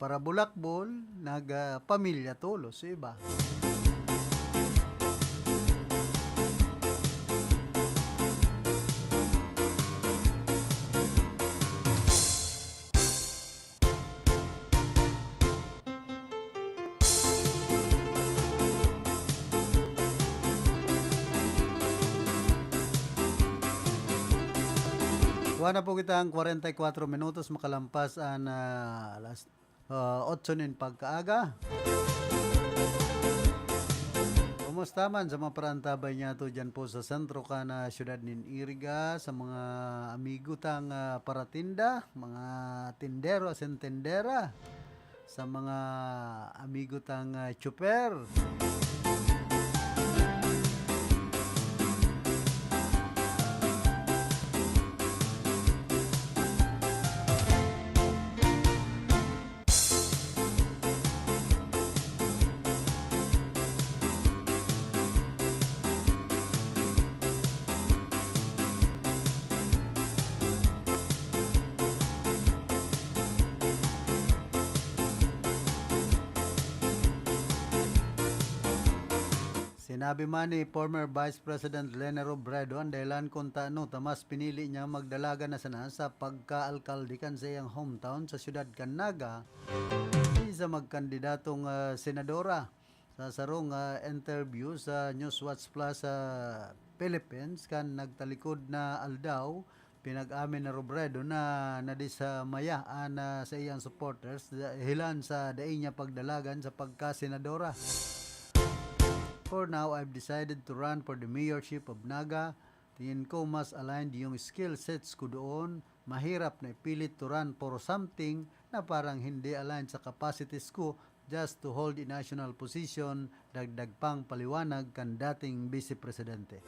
Para bulakbol, nagpamilya tulos sa iba. Kuha na po kita ang 44 minutos makalampas ang alas 8 nin pagkaaga. Kumusta man sa mga parantabay niya to dyan po sa sentro ka na syudad nin Iriga, sa mga amigo tang paratinda, mga tindero as in tindera, sa mga amigo tang chuper. Sinabi man ni former Vice President Leni Robredo ang dahilan kung taano tamas pinili niya magdalaga na sana sa pagka-alkalde kan sa iyang hometown sa siyudad kan Naga sa magkandidatong senadora. Sa sarong interview sa Newswatch Plus sa Philippines kan nagtalikod na aldaw pinag-amin na Robredo na nadismaya sa iyang supporters hilan sa daing niya pagdalagan sa pagka-senadora. For now, I've decided to run for the mayorship of Naga. Tingin ko mas aligned yung skill sets ko doon. Mahirap na ipilit to run for something na parang hindi aligned sa capacities ko just to hold a national position, dagdag pang paliwanag kan dating Vice Presidente.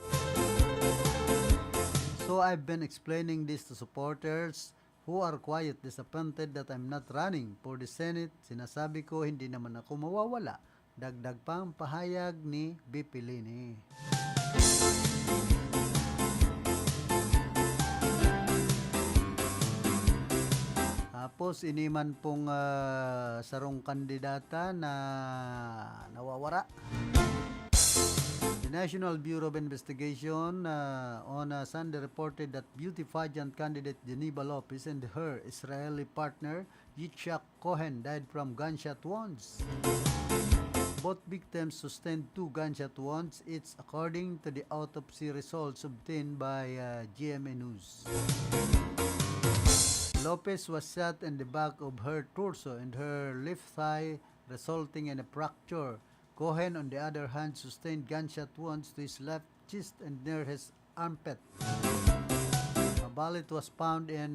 So I've been explaining this to supporters who are quiet disappointed that I'm not running for the Senate. Sinasabi ko hindi naman ako mawawala. Dagdag pang pahayag ni BP Leni. Tapos iniman pong sarong kandidata na nawawara. The National Bureau of Investigation on Sunday reported that beauty pageant candidate Geneva Lopez and her Israeli partner Yitzhak Cohen died from gunshot wounds. Both victims sustained 2 gunshot wounds each according to the autopsy results obtained by GMA News. Lopez was shot in the back of her torso and her left thigh, resulting in a fracture. Cohen, on the other hand, sustained gunshot wounds to his left chest and near his armpit. A bullet was found in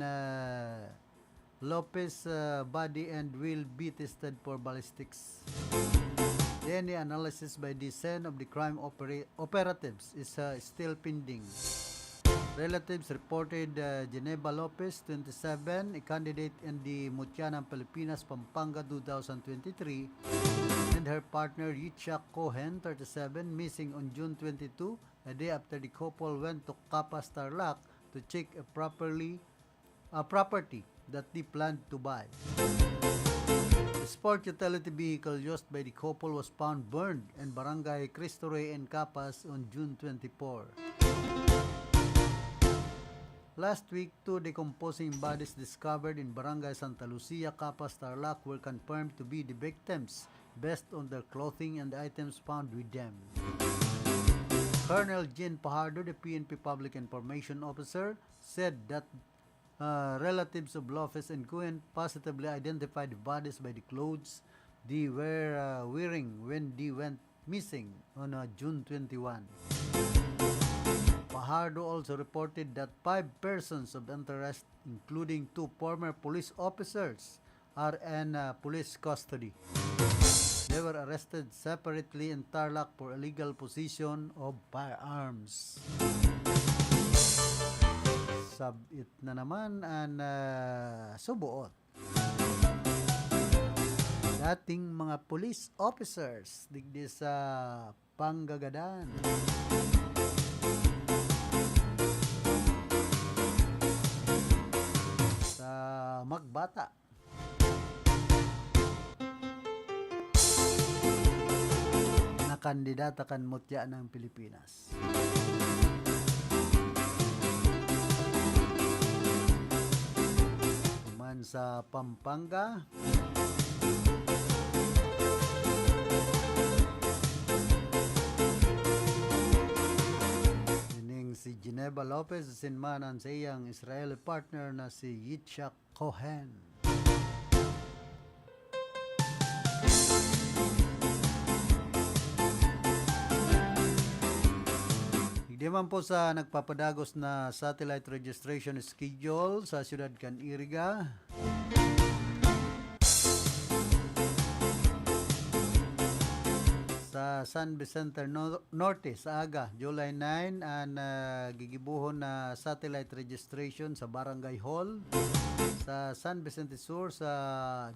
Lopez's body and will be tested for ballistics. DNA analysis by the scene of the crime operatives is still pending. Relatives reported Geneva Lopez, 27, a candidate in the Mutyanan Pilipinas Pampanga 2023, and her partner Yitzhak Cohen, 37, missing on June 22, a day after the couple went to Kapas Tarlac to check a property that they planned to buy. The sport utility vehicle used by the couple was found burned in Barangay Cristo Rey and Capas on June 24. Last week, 2 decomposing bodies discovered in Barangay Santa Lucia, Capas, Tarlac were confirmed to be the victims based on their clothing and the items found with them. Colonel Jean Pajardo, the PNP Public Information Officer, said that relatives of Lopez and Cuen positively identified the bodies by the clothes they were wearing when they went missing on June 21. Pajardo also reported that 5 persons of interest, including 2 former police officers, are in police custody. They were arrested separately in Tarlac for illegal possession of firearms. Sabit na naman ang subuot. Dating mga police officers digdi sa Panggagadan. Sa Magbata. Na kandidata kan mutya ng Pilipinas. Sa Pampanga, ining si Geneva Lopez sinmanan sa iyang Israeli partner na si Yitzhak Cohen. Di man po sa nagpapadagos na satellite registration schedule sa siyudad kan Iriga. Sa San Vicente Norte sa aga, July 9, ang gigibuhon na satellite registration sa Barangay Hall. Sa San Vicente Sur sa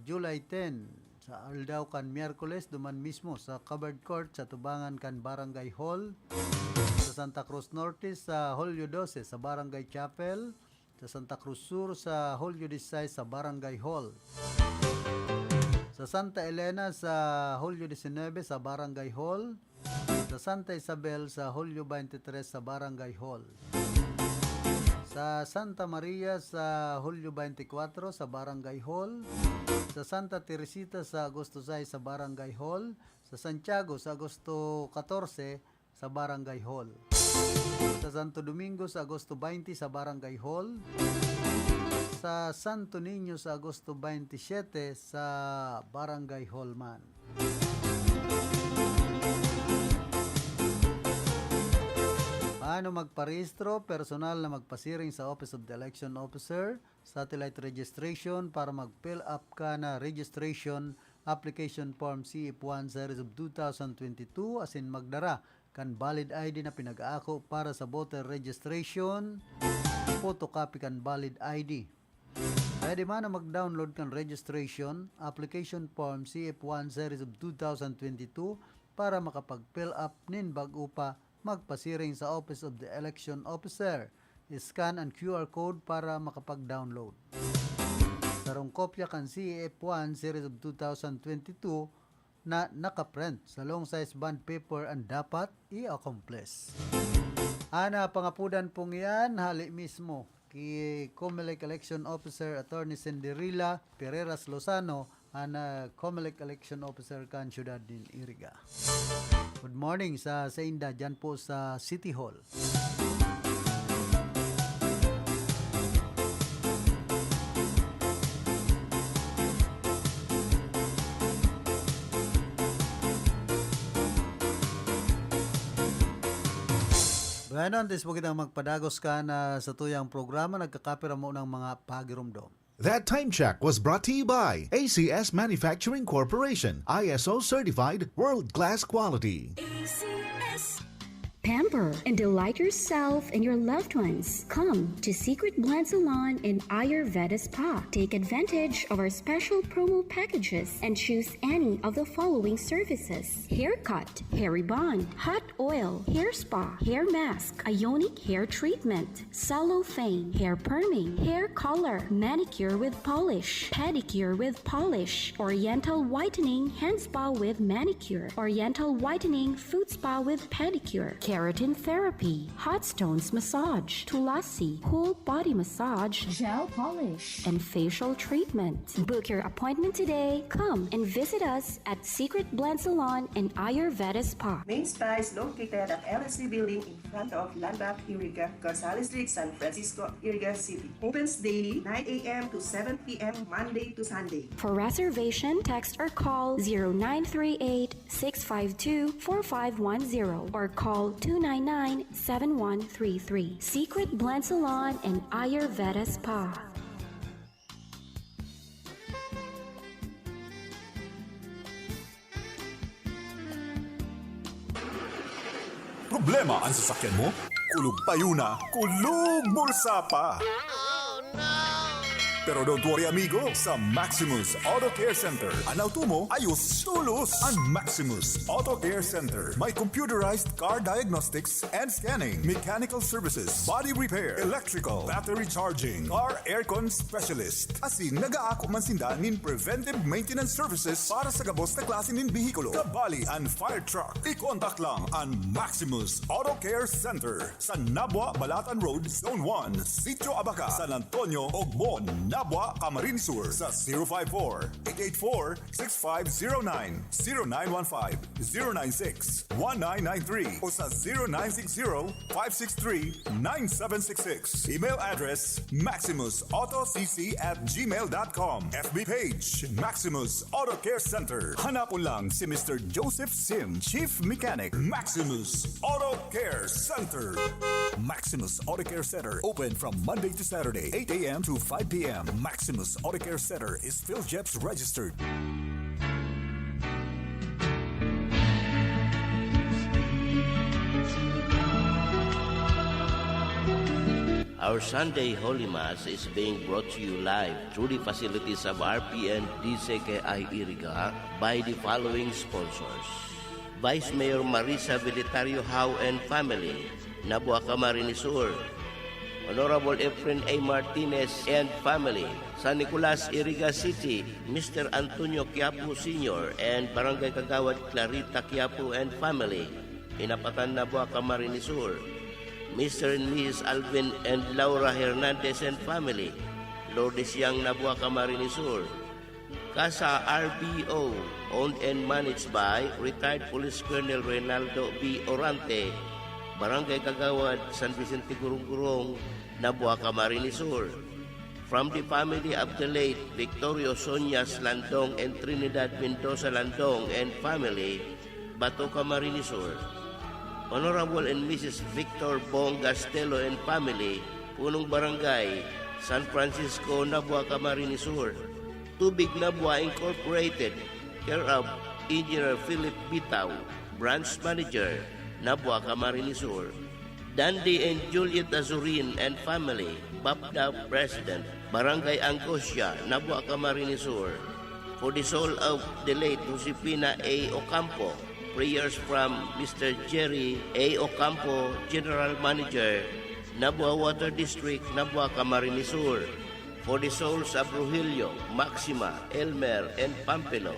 July 10, sa Aldao kan Miyerkules, duman mismo sa covered court sa Tubangan kan Barangay Hall. Sa Santa Cruz Norte sa Hulyo 12 sa Barangay Chapel. Sa Santa Cruz Sur sa Hulyo 16 sa Barangay Hall. Sa Santa Elena sa Hulyo 19 sa Barangay Hall. Sa Santa Isabel sa Hulyo 23 sa Barangay Hall. Sa Santa Maria sa Hulyo 24 sa Barangay Hall. Sa Santa Teresita sa Agosto 6 sa Barangay Hall. Sa Santiago sa Agosto 14 sa Barangay Hall. Sa Santo Domingo sa Agosto 20 sa Barangay Hall. Sa Santo Niño sa Agosto 27 sa Barangay Hall man. Paano magparehistro? Personal na magpasiring sa Office of the Election Officer, satellite registration para mag-fill up ka na registration application form CF1 series of 2022 as in magdara kan valid ID na pinag-aako para sa voter registration, photocopy kan valid ID. Pwede man na mag-download kan registration application form CF1 series of 2022 para makapag-fill up nin bago pa magpasiring sa Office of the Election Officer. Scan ang QR code para makapag-download. Sarong kopya kan CF1 series of 2022 na nakaprint sa long size bond paper ang dapat i-accomplish. Ana pangapudan pong yan, hali mismo kay COMELEC Election Officer Attorney Cinderella Pereras Lozano, ana COMELEC Election Officer kan Ciudad din Iriga. Good morning sa Inda dyan po sa City Hall. Bueno, antes po kitang magpadagos ka na sa tuyang programa, nagkakapira mo ng mga pagirumdom. That time check was brought to you by ACS Manufacturing Corporation, ISO certified, world-class quality. ACS. Pamper and delight yourself and your loved ones. Come to Secret Blend Salon and Ayurveda Spa. Take advantage of our special promo packages and choose any of the following services: haircut, hair rebond, hot oil, hair spa, hair mask, ionic hair treatment, cellophane, hair perming, hair color, manicure with polish, pedicure with polish, oriental whitening hand spa with manicure, oriental whitening foot spa with pedicure, keratin therapy, hot stones massage, tulasi, whole body massage, gel polish, and facial treatment. Book your appointment today. Come and visit us at Secret Blend Salon and Ayurveda Spa. Main Spa is located at LSC Building in front of Landmark Iriga, Gonzales Street, San Francisco, Iriga City. Opens daily 9 a.m. to 7 p.m. Monday to Sunday. For reservation, text or call 0938-652-4510 or call 299-7133. Secret Blend Salon and Ayurveda Spa. Problema ang sasakyan mo? Kulog tayo na, kulog bulsa pa! Pero don't worry amigo, sa Maximus Auto Care Center, ang auto mo ayos tulos. Ang Maximus Auto Care Center may computerized car diagnostics and scanning, mechanical services, body repair, electrical, battery charging, car aircon specialist. Asin nagaako man sinda nin preventive maintenance services para sa gabos na klase nin bihikulo, kabali and fire truck. I-contact lang ang Maximus Auto Care Center sa Nabwa, Balatan Road, Zone 1, Sitio Abaca, San Antonio, Ogmon, Nabwa, Camarines Sur sa 054-884-6509, 0915-096-1993 o sa 0960-563-9766. Email address maximusautocc@gmail.com. FB page Maximus Auto Care Center. Hanapon lang si Mr. Joseph Sim, Chief Mechanic. Maximus Auto Care Center. Maximus Auto Care Center open from Monday to Saturday, 8 a.m. to 5 p.m. Maximus Auto Care Center is PhilJeps registered. Our Sunday Holy Mass is being brought to you live through the facilities of RPN DCKI Iriga by the following sponsors: Vice Mayor Marisa Vilitario Howe and family, Nabua Camarines Sur; Honorable Efren A. Martinez and family, San Nicolas, Iriga City, Mr. Antonio Quiapo Sr. and Barangay Kagawad Clarita Quiapo and family, Inapatan, Nabua Camarines Sur; Mr. and Mrs. Alvin and Laura Hernandez and family, Lourdes Yang, Nabua Camarines Sur; Casa RBO, owned and managed by retired Police Colonel Reynaldo B. Orante, Barangay Kagawad, San Vicente Gurong-Gurong, Nabua Camarines Sur. From the family of the late Victorio Sonias Landong and Trinidad Mendoza Landong and family, Bato Camarines Sur. Honorable and Mrs. Victor Bong Gastelo and family, Punong Barangay, San Francisco, Nabua Camarines Sur. Tubig Nabua Incorporated, care of Engineer Philip Bitaw, Branch Manager, Nabua Camarines Sur. Dandy and Juliet Azurin and family, BAPDA President, Barangay Angoscia, Nabua Camarines Sur. For the soul of the late Josefina A. Ocampo, prayers from Mr. Jerry A. Ocampo, General Manager, Nabua Water District, Nabua Camarines Sur. For the souls of Rogelio, Maxima, Elmer, and Pampelo,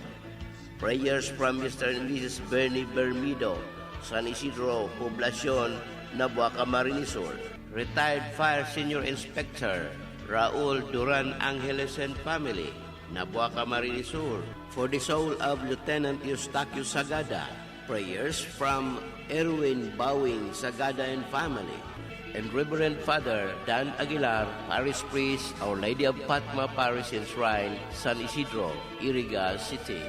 prayers from Mr. and Mrs. Bernie Bermido, San Isidro, Poblacion, Nabua Camarines Sur. Retired Fire Senior Inspector Raul Duran Angeles and family, Nabua Camarines Sur. For the soul of Lieutenant Eustaquio Sagada, prayers from Erwin Bowing Sagada and family. And Reverend Father Dan Aguilar, Parish Priest, Our Lady of Fatma Parish and Shrine, San Isidro, Iriga City.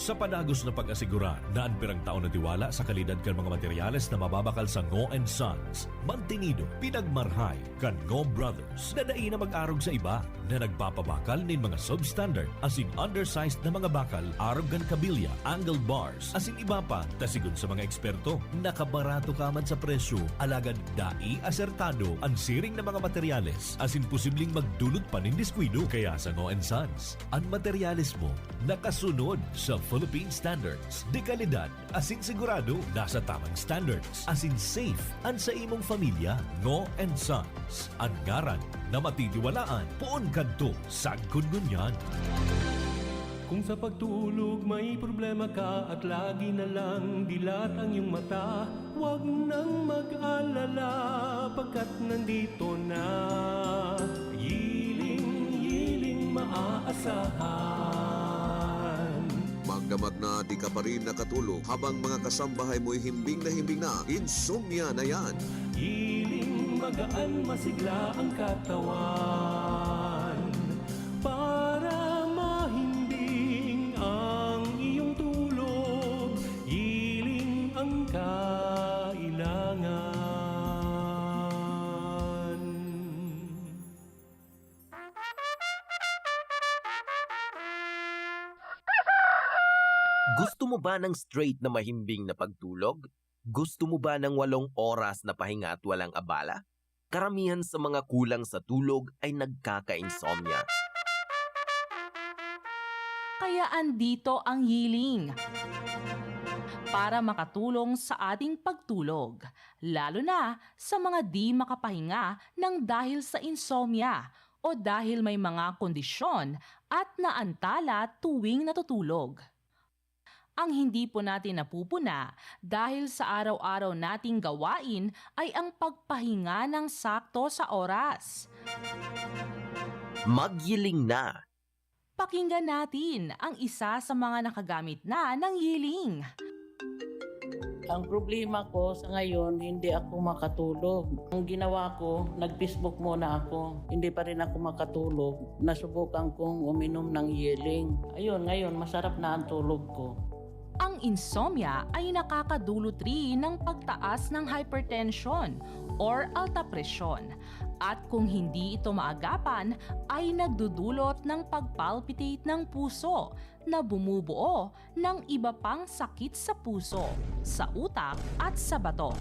Sa panagos na pag-asigura na ang pirang taon na tiwala sa kalidad kan mga materyales na mababakal sa Ngo & Sons, mantinido, pinagmarhay kan Ngo Brothers na dai na mag-arog sa iba na nagpapabakal nin mga substandard as in undersized na mga bakal, arog kan kabilya, angled bars, as in iba pa, tasigon sa mga eksperto, nakabarato ka man sa presyo, alagad dai asertado ang siring na mga materyales as in posibleng magdulot pa nin diskwido. Kaya sa Ngo & Sons, ang materyales mo nakasunod sa Philippine standards. De kalidad, asin sigurado, nasa tamang standards. Asin safe, ang sa imong pamilya. Ngo & Sons, ang ngaran na matitiwalaan. Puon kadto, sagkod ngunyan. Kung sa pagtulog may problema ka at lagi na lang dilat ang iyong mata, huwag nang mag-alala pagkat nandito na Yiling maaasahan. Magdamag na di ka pa rin nakatulog habang mga kasambahay mo'y himbing na insomnia na yan. Hiling magaan masigla ang katawan para mahimbing ang iyong tulog. Hiling ang kailangan. Gusto mo ba ng straight na mahimbing na pagtulog? Gusto mo ba ng 8 oras na pahinga at walang abala? Karamihan sa mga kulang sa tulog ay nagkaka-insomnia. Kaya andito ang Yiling para makatulong sa ating pagtulog, lalo na sa mga di makapahinga ng dahil sa insomnia o dahil may mga kondisyon at naantala tuwing natutulog. Ang hindi po natin napupuna dahil sa araw-araw nating gawain ay ang pagpahinga ng sakto sa oras. Magyiling na! Pakinggan natin ang isa sa mga nakagamit na ng Yiling. Ang problema ko sa ngayon, hindi ako makatulog. Ang ginawa ko, nag-Facebook muna ako. Hindi pa rin ako makatulog. Nasubukan kong uminom ng Yiling. Ayun, ngayon masarap na ang tulog ko. Ang insomnia ay nakakadulot rin ng pagtaas ng hypertension or alta presyon. At kung hindi ito maagapan, ay nagdudulot ng pagpalpitate ng puso na bumubuo ng iba pang sakit sa puso, sa utak at sa bato.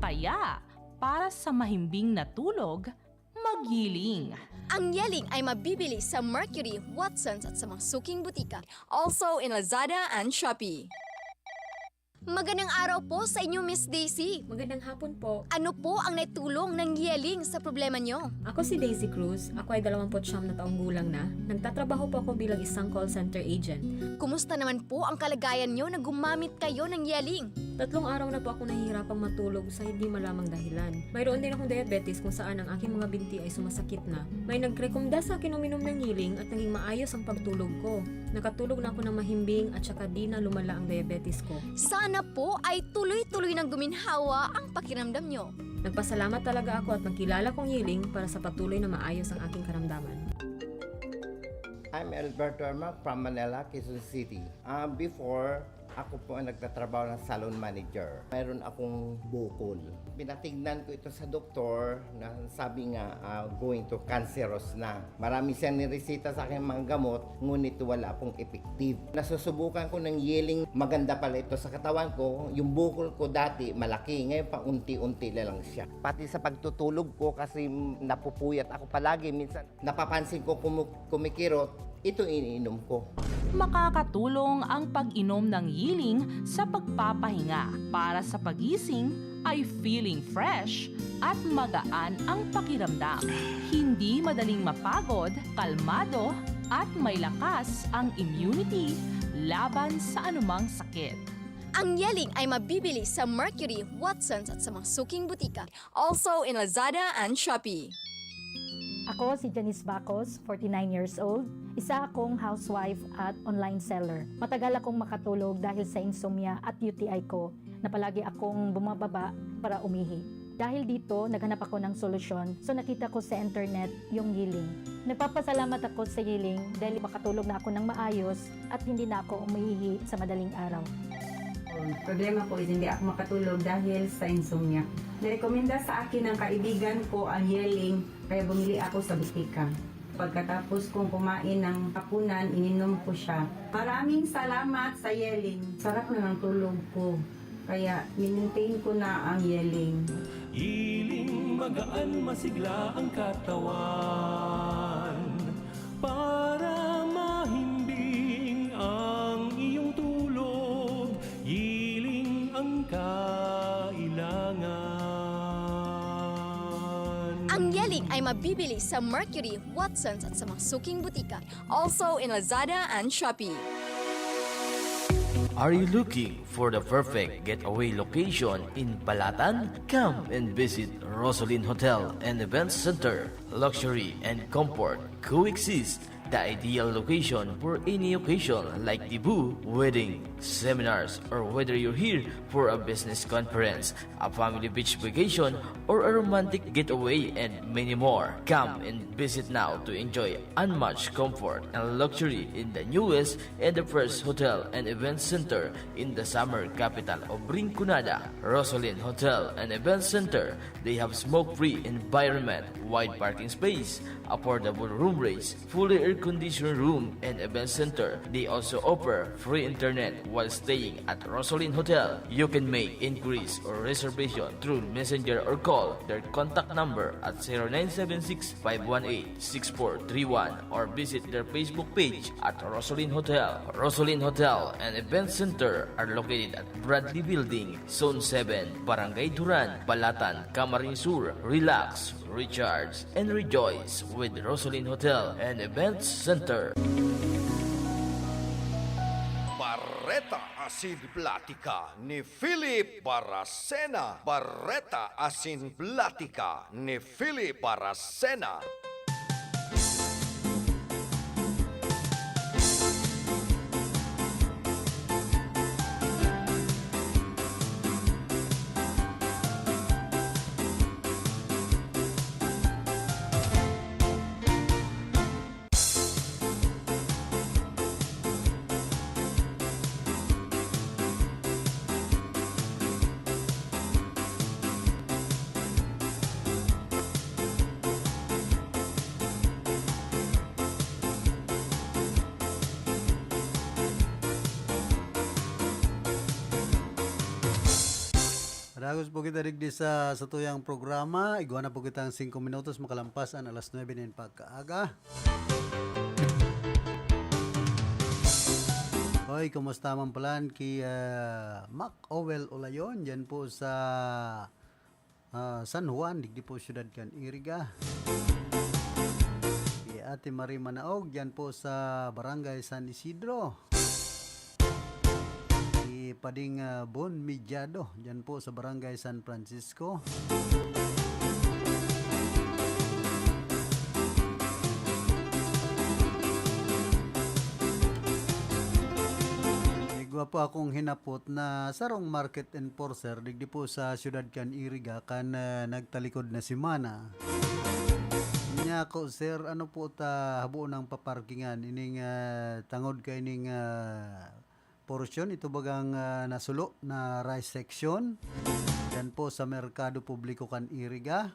Kaya, para sa mahimbing na tulog, Magyiling. Ang Yiling ay mabibili sa Mercury, Watsons at sa mga suking butika. Also in Lazada and Shopee. Magandang araw po sa inyo, Miss Daisy. Magandang hapon po. Ano po ang naitulong ng Yiling sa problema nyo? Ako si Daisy Cruz. Ako ay 29 na taong gulang na. Nagtatrabaho po ako bilang isang call center agent. Kumusta naman po ang kalagayan nyo na gumamit kayo ng Yiling? 3 araw na po ako nahihirapang matulog sa hindi malamang dahilan. Mayroon din akong diabetes kung saan ang aking mga binti ay sumasakit na. May nagrekomenda sa akin uminom ng Yiling at naging maayos ang pagtulog ko. Nakatulog na ako ng mahimbing at saka di na lumala ang diabetes ko. Sana po ay tuloy-tuloy ng guminhawa ang pakiramdam nyo. Nagpasalamat talaga ako at nagkilala kong Yiling para sa patuloy na maayos ang aking karamdaman. I'm Alberto Arma from Manila, Quezon City. Before, ako po ang nagtatrabaho ng salon manager. Mayroon akong bukol. Pinatignan ko ito sa doktor na sabi nga going to cancerous na. Marami siyang niresita sa akin mga gamot, ngunit wala pong effective. Nasusubukan ko ng Yiling, maganda pala ito sa katawan ko. Yung bukol ko dati malaki, ngayon pa unti-unti na lang siya. Pati sa pagtutulog ko kasi napupuyat ako palagi. Minsan napapansin ko kumikirot, ito iniinom ko. Makakatulong ang pag-inom ng Yiling sa pagpapahinga para sa pagising ay feeling fresh at magaan ang pakiramdam. Hindi madaling mapagod, kalmado at may lakas ang immunity laban sa anumang sakit. Ang Yiling ay mabibili sa Mercury, Watsons at sa mga suking butika. Also in Lazada and Shopee. Ako si Janice Bacos, 49 years old. Isa akong housewife at online seller. Matagal akong makatulog dahil sa insomnia at UTI ko na palagi akong bumababa para umihi. Dahil dito, naghanap ako ng solusyon. So nakita ko sa internet yung Yiling. Nagpapasalamat ako sa Yiling dahil makatulog na ako ng maayos at hindi na ako umiihi sa madaling araw. Problema ko is hindi ako makatulog dahil sa insomnia. Nirekomenda sa akin ng kaibigan ko ang Yiling, kaya bumili ako sa butika. Pagkatapos kong kumain ng hapunan, ininom ko siya. Maraming salamat sa Yiling. Sarap na ng tulog ko. Kaya minmaintain ko na ang Yiling. Yiling, magaan, masigla ang katawan para mahimbing ang iyong tulog. Yiling ang kailangan. Ang Yiling ay mabibili sa Mercury, Watsons at sa mga suking butika. Also in Lazada and Shopee. Are you looking for the perfect getaway location in Balatan? Come and visit Rosalyn Hotel and Event Center. Luxury and comfort coexist. The ideal location for any occasion like debut, wedding, seminars, or whether you're here for a business conference, a family beach vacation, or a romantic getaway and many more. Come and visit now to enjoy unmatched comfort and luxury in the newest and the first hotel and event center in the summer capital of Rinconada. Rosalyn Hotel and Event Center. They have smoke-free environment, wide parking space, affordable room rates, fully air-conditioned room and event center. They also offer free internet while staying at Rosalyn Hotel. You can make inquiries or reservation through messenger or call their contact number at 0976-518-6431 or visit their Facebook page at Rosalyn Hotel. Rosalyn Hotel and Event Center are located at Bradley Building, Zone 7, Barangay Duran, Balatan, Camarines Sur. Relax, recharge, and rejoice with Rosalyn Hotel and Events Center. Barreta Asin Platica ni Philip Baracena. Barreta Asin Platica ni Philip Baracena. Dagos po kita digdi sa tuyang programa. Iguana po kita ang 5 minutos makalampasan alas 9 ng pagkaaga. Hoy, kumusta man palan kay Mac Owel Olayon dyan po sa San Juan, digdi po syudad kan Iriga. Kay Ate Marie Manaog dyan po sa Barangay San Isidro. Pading Bon Midyado dyan po sa Barangay San Francisco. Igwa po akong hinapot na sarong market enforcer digdi po sa syudad kan Iriga kan nagtalikod na simana. Nya ko sir, ano po ta habo ng paparkingan ining tangod kay ining portion ito bagang nasulo na rice section yan po sa Merkado Publiko kan Iriga.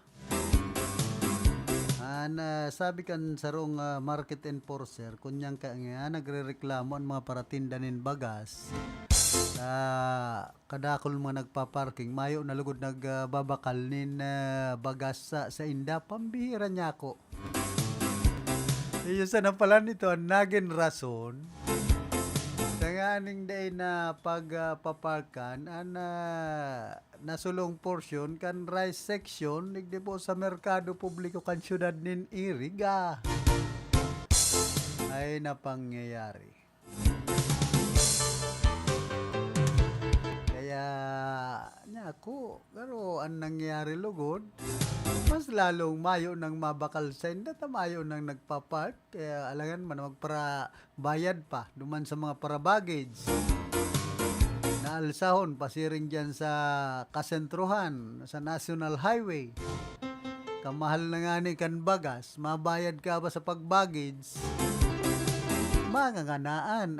Sabi kan sarong market enforcer kunyang kanya nagrereklamo ang mga paratindanin bagas kadakol mga nagpaparking mayo nalugod nagbabakal nin bagas sa inda pambihira niya ako. Iyo sa napalan nito ang naging rason Tanganing day na pagpaparkan nasulong portion kan rice section digdi po sa Merkado Publiko kan syudad nin Iriga. Ay napangyayari. Kaya nya ako pero ang nangyari lugod mas lalong mayo nang mabakal sa inda mayo nang nagpapark kaya alangan man magpara bayad pa duman sa mga para baggage na maalsahon pasiring dyan sa kasentruhan, sa National Highway. Kamahal na nga ni kan bagas, mabayad ka ba sa pagbagage? Mga nganaan,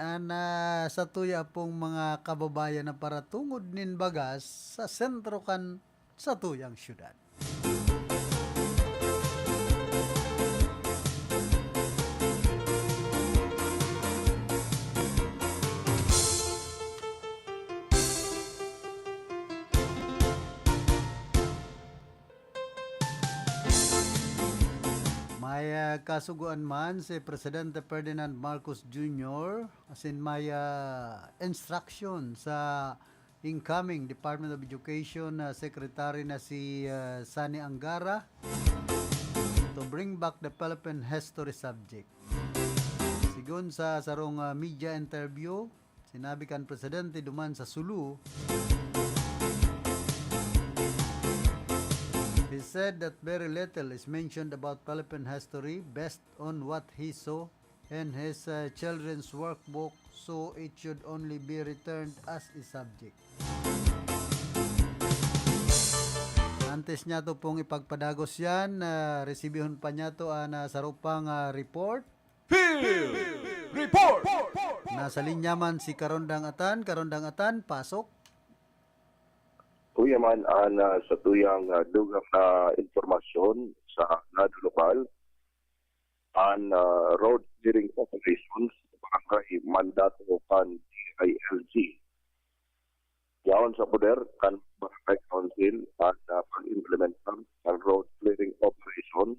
sa tuya pong mga kababayan na para tungod nin bagas sa sentro kan sa tuyang syudad. May kasuguan man si Presidente Ferdinand Marcos Jr. as in may instruction sa incoming Department of Education Secretary na si Sani Angara to bring back the Philippine history subject. Sigun sa sarong media interview, sinabi kan Presidente duman sa Sulu, he said that very little is mentioned about Philippine history based on what he saw in his children's workbook, so it should only be returned as a subject. Antes niya to pong ipagpadagos yan, resibihon pa niya to sa rupang report. Report! Nasa linya man si Karondang Atan, pasok. Kuya man sa tuyang dugang na informasyon sa Nado Lokal an road clearing operations barangay mandato kan DILG. Yaon sa poder kan barangay council at pag-implementan ng road clearing operations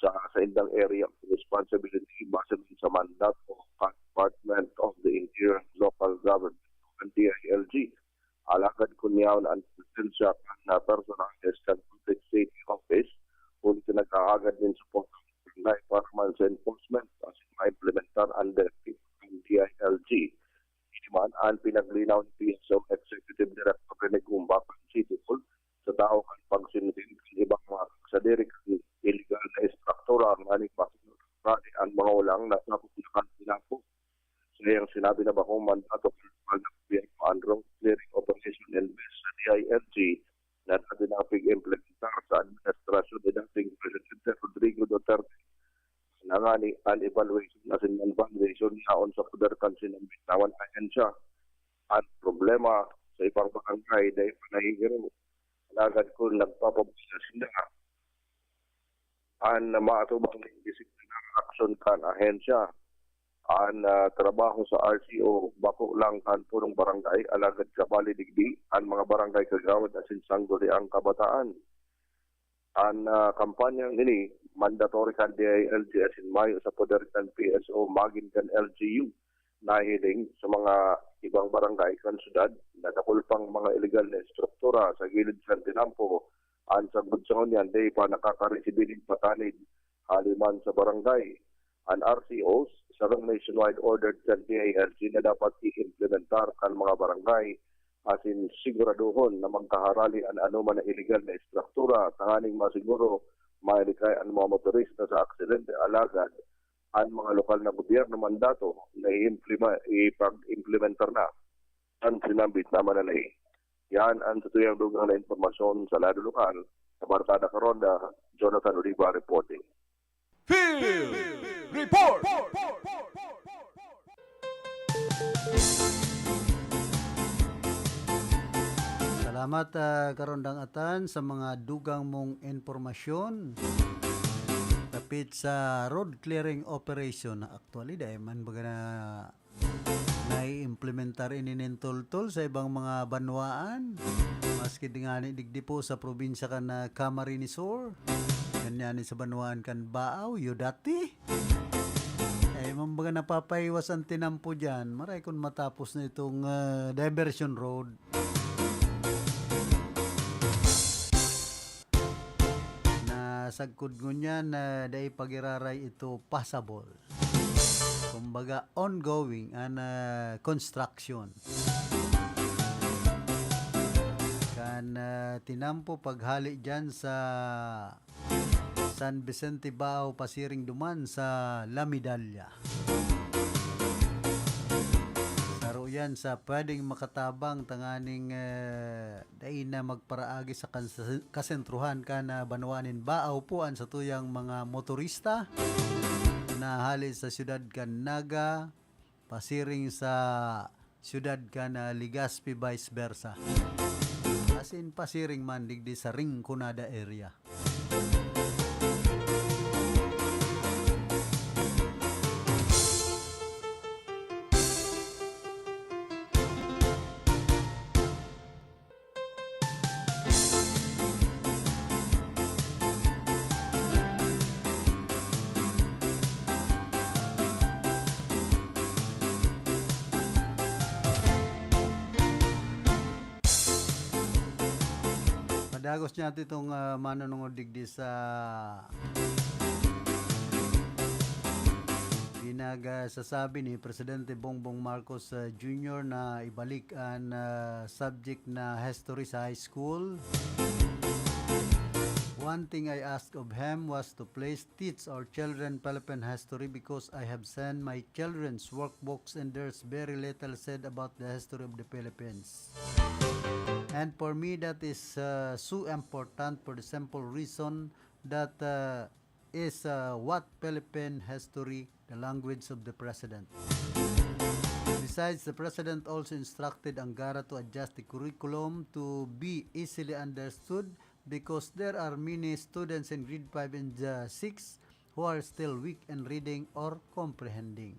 sa indang area of responsibility base sa mandato kan Department of the Interior and Local Government and DILG. Alagad kunyaon ang presensya na personalis kan Public Safety Office kung nag-aagad din support ng para man sa enforcement as ma-implementar under DILG. Hindi man ang pinaglinaw ni PSO Executive Director Rene Gumba City Hall sa tao kan pagsinunod ng ibang mga kasadiri kan illegal na istruktura ang aning masinurari ang mga ulang na napupunakan pinapo. So yung sinabi na ba kung mandato ang road clearing operation and base sa DILG na natin ang pig-implementar sa administrasyon ni dating Presidente Rodrigo Duterte na nga ni an evaluation na sin-evaluation yaon sa poder kansin ng bitawan ahensya at problema sa ibang barangay dahil panahigiro alagad ko nagpapabisa sila an maatubang disciplinary action kan ahensya an trabaho sa RCO bako lang kan punong barangay alagad sa balidigdi an mga barangay kagawad asin sanggoli ang kabataan an kampanyang ini mandatory kan DILG asin mayo sa poder kan PSO magin kan LGU nahiling sa mga ibang barangay kan syudad na nakulpang mga illegal na struktura sa gilid kan tinampo an sagbud sa ngunyan day pa nakaka-resibilin patanid haliman sa barangay an RCOs sarang nationwide ordered sa DILG na dapat i-implementar kan mga barangay asin siguraduhon na magkaharali an anuman na illegal na istruktura tanganing masiguro mailikay ang mga motorista sa aksidente alagad ang mga lokal na gobyerno mandato na ipag-implementar na ang sinambit na manalay. Yan ang tutuyang dugang na informasyon sa lado lokal sa Barkada Karonda, Jonathan Oliva reporting. Field Report! Salamat Karondang Atan sa mga dugang mong informasyon tapit sa road clearing operation na actually dahil man baga na i-implementar ininintultol sa ibang mga banwaan maski nga ni digdi po sa probinsya kan na Camarines Sur ganyan sa banwaan kan Baaw Yudati mambaga napapaiwas ang tinampo dyan maray kung matapos na itong diversion road na sagkod ngunyan na dahil pagiraray ito passable kumbaga ongoing and construction kan tinampo paghali dyan sa San Vicente Bao pasiring duman sa La Medalla. Saro yan sa pwedeng makatabang tanganing dai na magparaagi sa kasentruhan ka na banwanin baaw puan sa tuyang mga motorista na hali sa siyudad kan Naga, pasiring sa siyudad kan Legazpi vice versa. As in pasiring man digdi sa Rinconada area. Dagos niya itong manunungod digdi sa sasabi ni Presidente Bongbong Marcos Jr. na ibalik ang subject na history sa high school. One thing I asked of him was to please teach our children Philippine history because I have sent my children's workbooks and there's very little said about the history of the Philippines. And for me, that is so important for the simple reason that is what Philippine history, the language of the President. Besides, the President also instructed Angara to adjust the curriculum to be easily understood because there are many students in grade 5 and 6 who are still weak in reading or comprehending.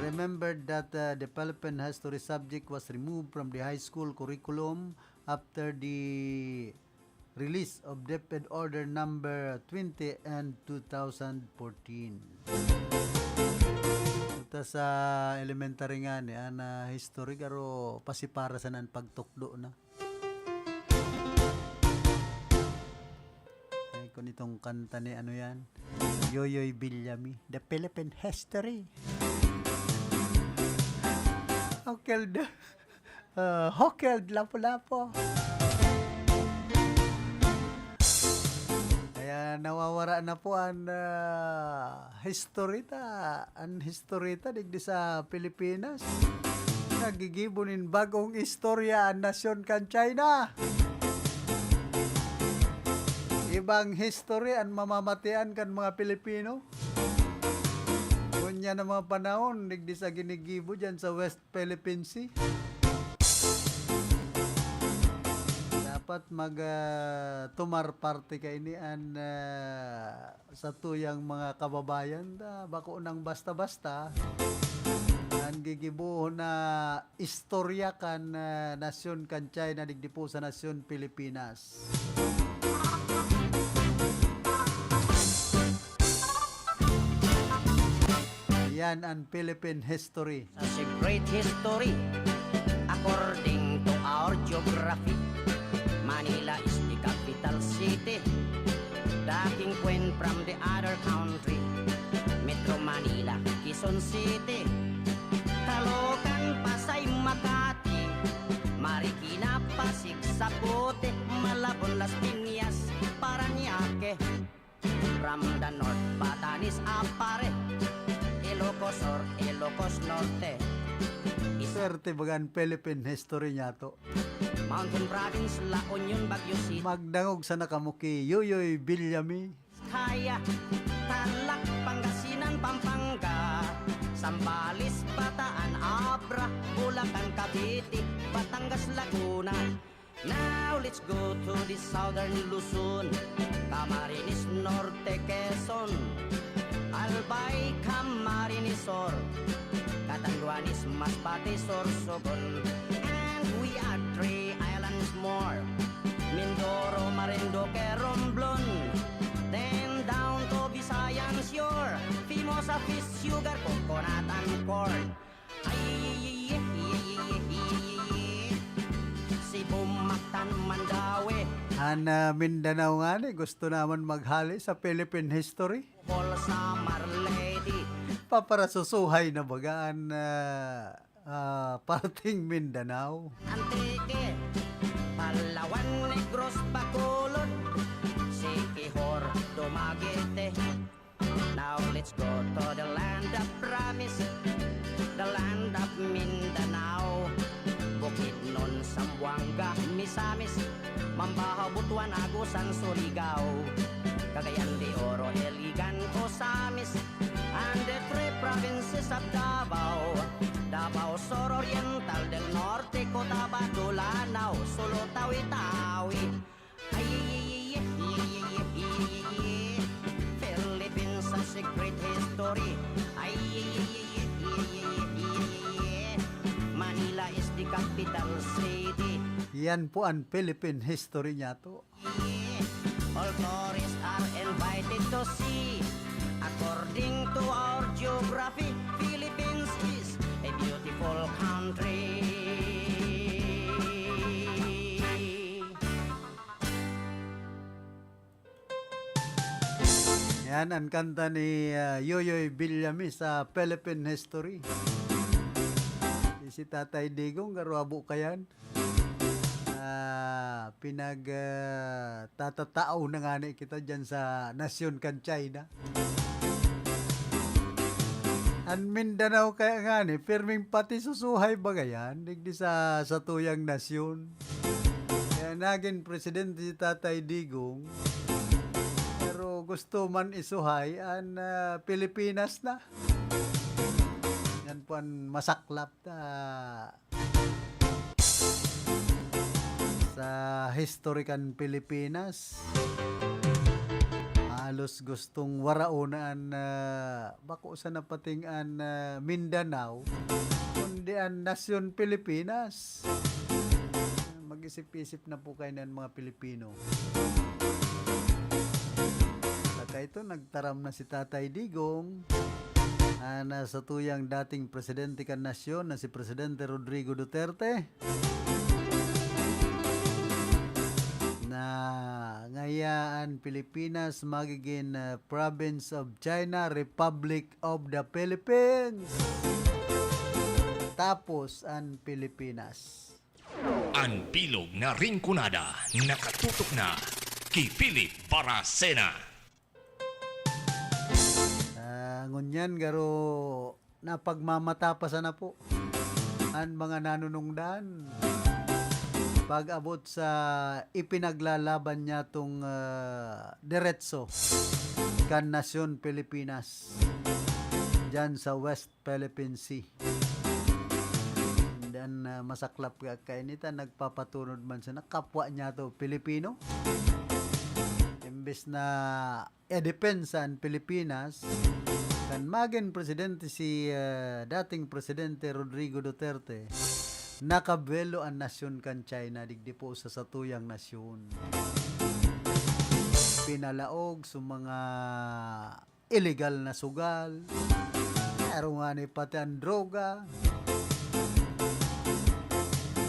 Remember that the Philippine history subject was removed from the high school curriculum after the release of DepEd Order number 20 and 2014. Ito sa elementary nga ni ana history garo pasipara sa nan pagtukdo na. Ay kun itong kanta ni ano yan? Yoyoy Villami, The Philippine History. Hokeld lapo-lapo. Kaya nawawara na po ang historita digdi sa Pilipinas. Nagigibunin bagong istorya ang nasyon kan China. Ibang history ang mamamatian kan mga Pilipino. Kunya na mga panahon, digdi sa ginigibo dyan sa West Philippine Sea. Dapat tumar parte ka inian sa tuyang mga kababayan bako nang basta-basta ang gigibo na istorya kan nasyon kan China digdi po sa nasyon Pilipinas. Yan ang Philippine history. Such a great history, according to our geography. Manila is the capital city, dating queen from the other country. Metro Manila, Quezon City, Caloocan, Pasay, Makati, Marikina, Pasig, Sapote, Malabon, Las Piñas, Parañaque. From the north, Batanes, Apare, Ilocos Sur, Ilocos Norte. Swerte bagan Philippine history niya to. Mountain Province, La Union, Baguio City. Magdangog sa nakamuki, Yoyoy Villami. Kaya, Tarlac, Pangasinan, Pampanga, Sambales, Bataan, Abra, Bulacan, Cavite, Batangas, Laguna. Now let's go to the southern Luzon, Camarines Norte, Quezon, Albay, Camarines Sur, Catanduanes, Masbate, Sorsogon, and we are 3 islands more, Mindoro, Marinduque, Romblon, then down to Visayan Shore, Fimosa, Fish, Sugar, Coconut, and Corn. Bumatan, Mandawi. Ana Mindanao nga ni, gusto naman maghali sa Philippine history. Sa Marlady. Paparasusuhay na bagaan parting Mindanao. Antique, Palawan, Negros, Bacolod, Siquijor, Dumaguete. Now let's go to the land of promise, the land Misamis, Mambahaw, Butuan, Agusan, Surigao, Cagayan de Oro, Iligan, Osamis, and the three provinces of Davao, Davao Sur Oriental, del Norte, Cotabato, Lanao, Sulu, Tawi-Tawi. Philippines has a great history. Manila is the capital city. Yan po ang Philippine history niya to. All tourists are invited to see. According to our geography, Philippines is a beautiful country. Yan ang kanta ni Yoyoy Villamis sa Philippine history. Si Tatay Digong, garwabo kayan. Tatatao na nga ni kita dyan sa Nasyon kan China. Ang Mindanao kaya nga ni, firming pati susuhay bagayan, digdi sa tuyang nasyon. Kaya naging presidente si Tatay Digong, pero gusto man isuhay ang Pilipinas na. Yan po ang masaklap na sa historikan Pilipinas. Halos gustong waraonan bako sa napating an Mindanao kundi ang Nasyon Pilipinas. Mag-isip-isip na po kayo ng mga Pilipino. Saka ito, nagtaram na si Tatay Digong sa tuyang dating presidente kan nasyon na si Presidente Rodrigo Duterte na ngayaan Pilipinas magiging province of China, Republic of the Philippines. Tapos ang Pilipinas. Ang bilog na ringkunada nakatutok na kay Philip Baracena. Ngunyan garo napagmamatapasan na po ang mga nanunungdan pag abot sa ipinaglalaban niya tong diretso kan Nasyon Pilipinas dyan sa West Philippine Sea. Dan masaklap ka kaya nita nagpapatunod man sa kapwa niya to Pilipino. Imbes na edepensa ang Pilipinas, kan maging presidente si dating presidente Rodrigo Duterte, nakabelo ang nasyon kan China digdi po sa satuyang nasyon. Pinalaog sa mga illegal na sugal, meron nga ni pati ang droga,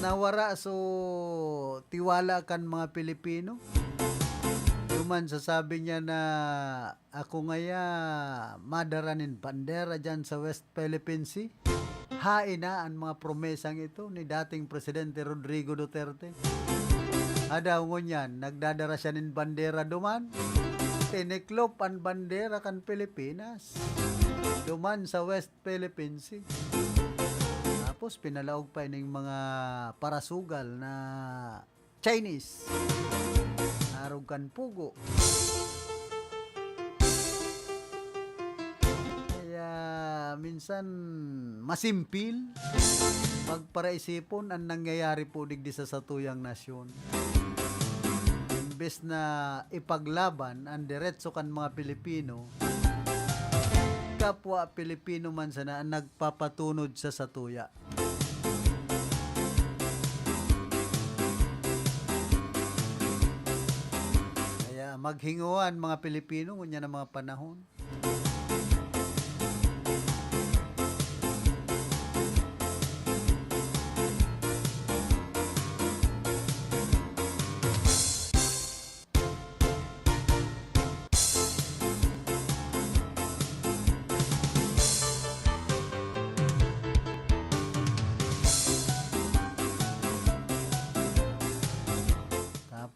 nawara so tiwala kan mga Pilipino. Duman sasabi niya na ako ngaya madaranin bandera dyan sa West Philippine Sea. Hain na ang mga promesang ito ni dating Presidente Rodrigo Duterte. Adaw ngunyan, nagdadara siya nin bandera duman. Tiniklop ang bandera kan Pilipinas. Duman sa West Philippine Sea. Tapos pinalaog pa ng mga parasugal na Chinese. Arugan pugo. Kaya minsan masimpil pagparaisipon ang nangyayari po digdi sa satuyang nasyon. Imbes na ipaglaban ang diretso kan mga Pilipino, kapwa Pilipino man sana ang nagpapatunod sa satuya. Maghinguan mga Pilipino ngunya ng mga panahon.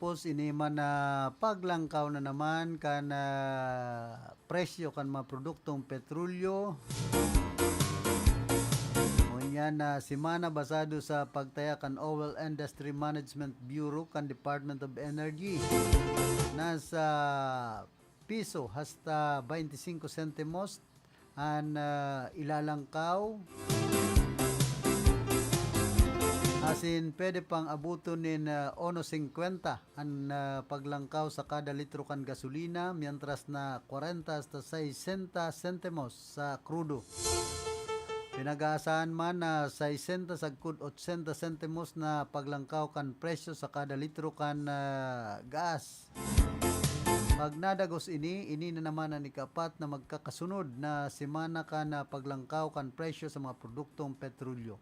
Tapos iniman na paglangkaw na naman kan presyo kan mga produktong petrolyo. Yan na simana basado sa pagtaya kan Oil Industry Management Bureau kan Department of Energy. Nasa piso hasta 25 centimos an ilalangkaw. Asin pwede pang abuton nin 1.50 ang paglangkaw sa kada litro kan gasolina, mientras na 40 hasta 60 centimos sa krudo. Pinag-aasahan man na 60 sagkud 80 centimos na paglangkaw kan presyo sa kada litro kan gas. Pag nadagos ini na naman ang ikapat na magkakasunod na simana ka na paglangkaw kan presyo sa mga produktong petrolyo.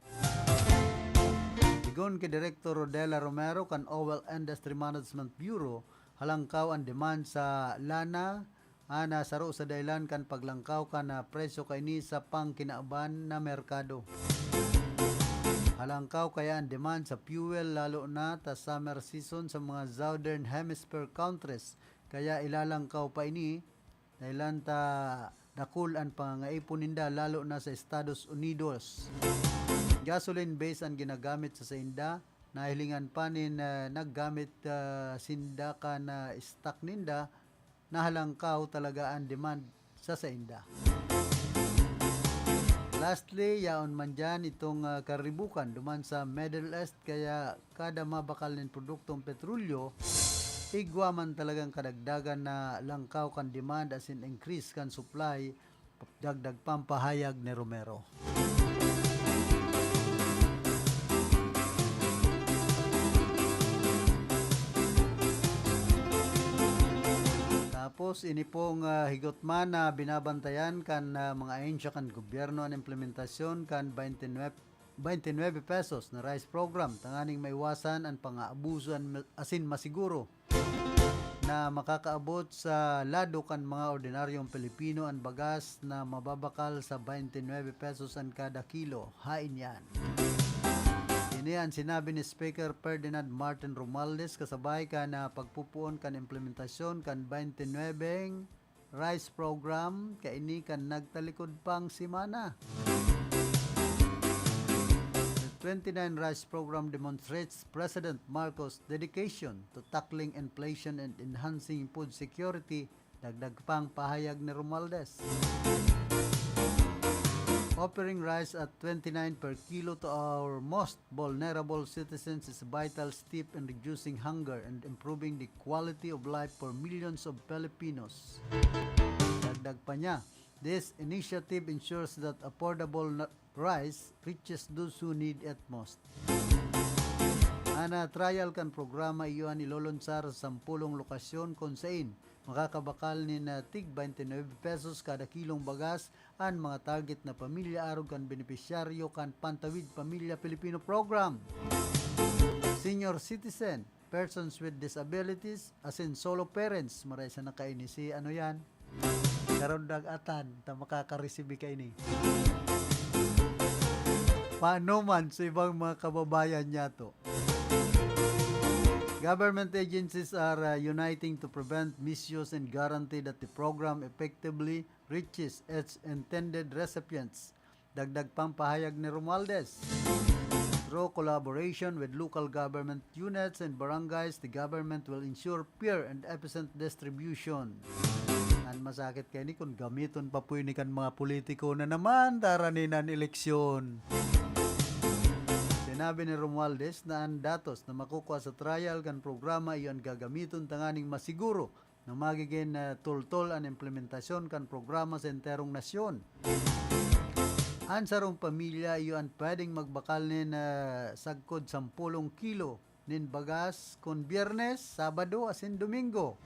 Sigon kay Director Rodela Romero kan Oil Industry Management Bureau, halangkaw ang demand sa lana ana saro sa daylan kan paglangkaw kan na presyo kay ni sa pangkinaaban na merkado. Halangkaw kaya ang demand sa fuel lalo na ta summer season sa mga Southern Hemisphere countries, kaya ilalangkaw pa ini daylan ta dakul ang pangaipon ninda lalo na sa Estados Unidos. Gasoline base ang ginagamit sa Sainda, nahilingan pa nin naggamit sinda ka na stock ninda, nahalangkaw talaga ang demand sa Sainda. Lastly, yaon man dyan itong karibukan duman sa Middle East, kaya kada mabakal nin produktong petrolyo, igwa man talagang kadagdagan na langkaw kan demand as in increase kan supply, dagdag pampahayag ni Romero. Tapos ini pong higotman na binabantayan kan mga ahensya kan gobyerno ang implementasyon kan 29 pesos na rice program, tanganing maiwasan ang pang-aabuso asin masiguro na makakaabot sa lado kan mga ordinaryong Pilipino ang bagas na mababakal sa 29 pesos ang kada kilo. Hain yan. Ini ang sinabi ni Speaker Ferdinand Martin Romualdez kasabay ka na pagpupuon kan implementasyon kan 29 rice program kaini kan nagtalikod pang simana. The 29 rice program demonstrates President Marcos' dedication to tackling inflation and enhancing food security, dagdag pang pahayag ni Romualdez. Offering rice at 29 per kilo to our most vulnerable citizens is a vital step in reducing hunger and improving the quality of life for millions of Filipinos. Dagdag pa niya, this initiative ensures that affordable rice reaches those who need it most. Ana trial kan programa iyon ilolonsar sa 10 lokasyon kung saan makakabakal ni na tig 29 pesos kada kilong bagas ang mga target na pamilya arog kan benepisyaryo kan Pantawid Pamilya Pilipino Program. Senior citizen, persons with disabilities, as in solo parents, maray sa nakaini si ano yan, karon dagatan ta makaka-receive kay ni. Paano man sa ibang mga kababayan niya to. Government agencies are uniting to prevent misuse and guarantee that the program effectively reaches its intended recipients. Dagdag pang pahayag ni Romualdez. Through collaboration with local government units and barangays, the government will ensure fair and efficient distribution. Ang masakit kay ni kung gamiton pa po ni kan mga politiko na naman daraninan eleksyon. Sinabi ni Romualdez na ang datos na makukuha sa trial kan programa iyon gagamiton tanganing masiguro na magiging tultol ang implementasyon kan programa sa enterong nasyon. Ang sarong pamilya iyon pwedeng magbakal nin sagkod 10 kilo nin bagas kun Biyernes, Sabado asin Domingo.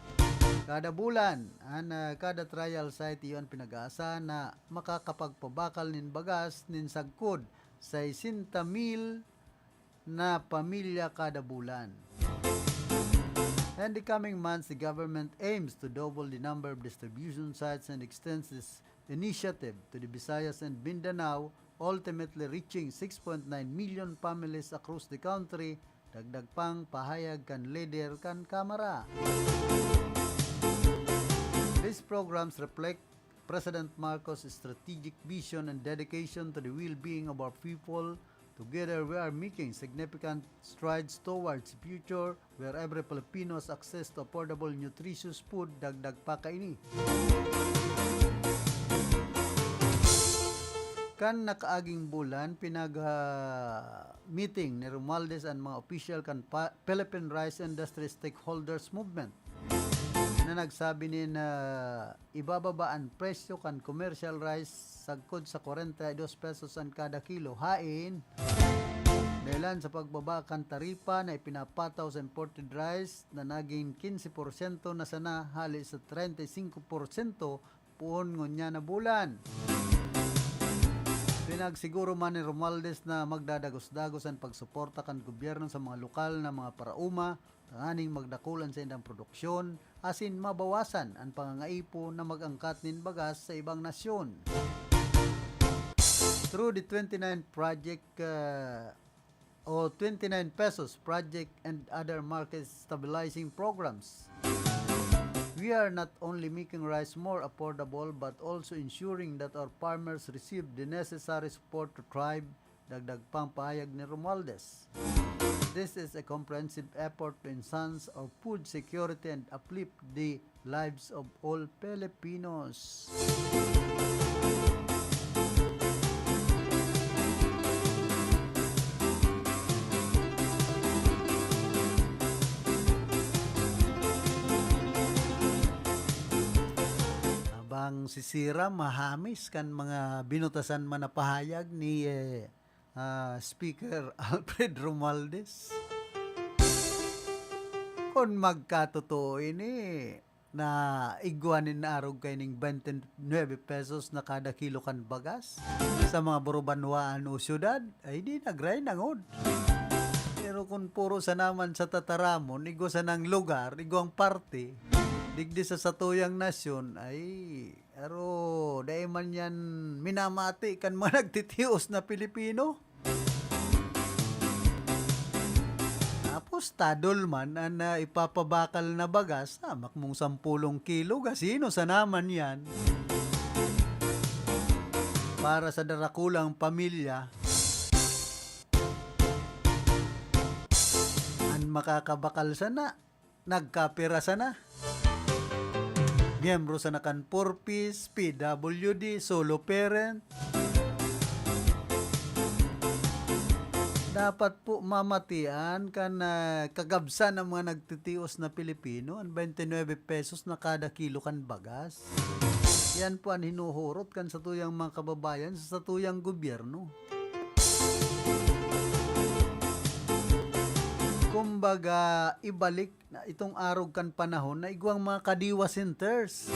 Kada bulan, kada trial site iyon pinag-aasa na makakapagpabakal nin bagas nin sagkod sa 60,000 na pamilya kada bulan. In the coming months, the government aims to double the number of distribution sites and extends this initiative to the Visayas and Mindanao, ultimately reaching 6.9 million families across the country. Dagdag pang pahayag kan leader kan Kamara. These programs reflect President Marcos' strategic vision and dedication to the well-being of our people, together we are making significant strides towards a future where every Filipino has access to affordable, nutritious food, dagdag pa kaini. Kan nakaaging bulan, meeting ni Romualdez and mga official kan Philippine Rice Industry Stakeholders Movement na nagsabi ni na ibababa ang presyo kan commercial rice sagkod sa 42 pesos ang kada kilo hain dahilan sa pagbaba kan taripa na ipinapataw sa imported rice na naging 15% na sana hali sa 35% puon ngunya na bulan. Pinagsiguro man ni Romualdez na magdadagos-dagos ang pagsuporta kan gobyerno sa mga lokal na mga parauma, tanganing magdakulan sa indang produksyon, asin mabawasan ang pangangaipo na mag-angkat nin bagas sa ibang nasyon. Through the 29 pesos project and other market stabilizing programs, we are not only making rice more affordable but also ensuring that our farmers receive the necessary support to thrive, dagdag pang pahayag ni Romualdez. This is a comprehensive effort to enhance our food security and uplift the lives of all Filipinos. Ang sisira mahamis kan mga binutasan man na pahayag ni Speaker Alfred Romualdez. Kung magkatotoo ini na igwanin na arog kay ning 29 pesos na kada kilo kan bagas sa mga burubanwaan o syudad ay di nagray nangod. Pero kung puro sa naman sa tataramon, igo sa nang lugar, igo ang parte, digdi sa satuyang nasyon ay aro dahil man yan minamati kan mga nagtitios na Pilipino. Tapos tadol man ang ipapabakal na bagas, makmong 10 kilo, gasino sa naman yan para sa darakulang pamilya ang makakabakal sana, nagkapira sana. Miyembro sa nakan 4Ps, PWD, solo parent. Dapat po mamatian kan kagabsan ng mga nagtitios na Pilipino ang 29 pesos na kada kilo kan bagas. Yan po ang hinuhurot kan sa tuyang mga kababayan sa tuyang gobyerno. Kumbaga, ibalik na itong arog kan panahon na igwang mga kadiwa centers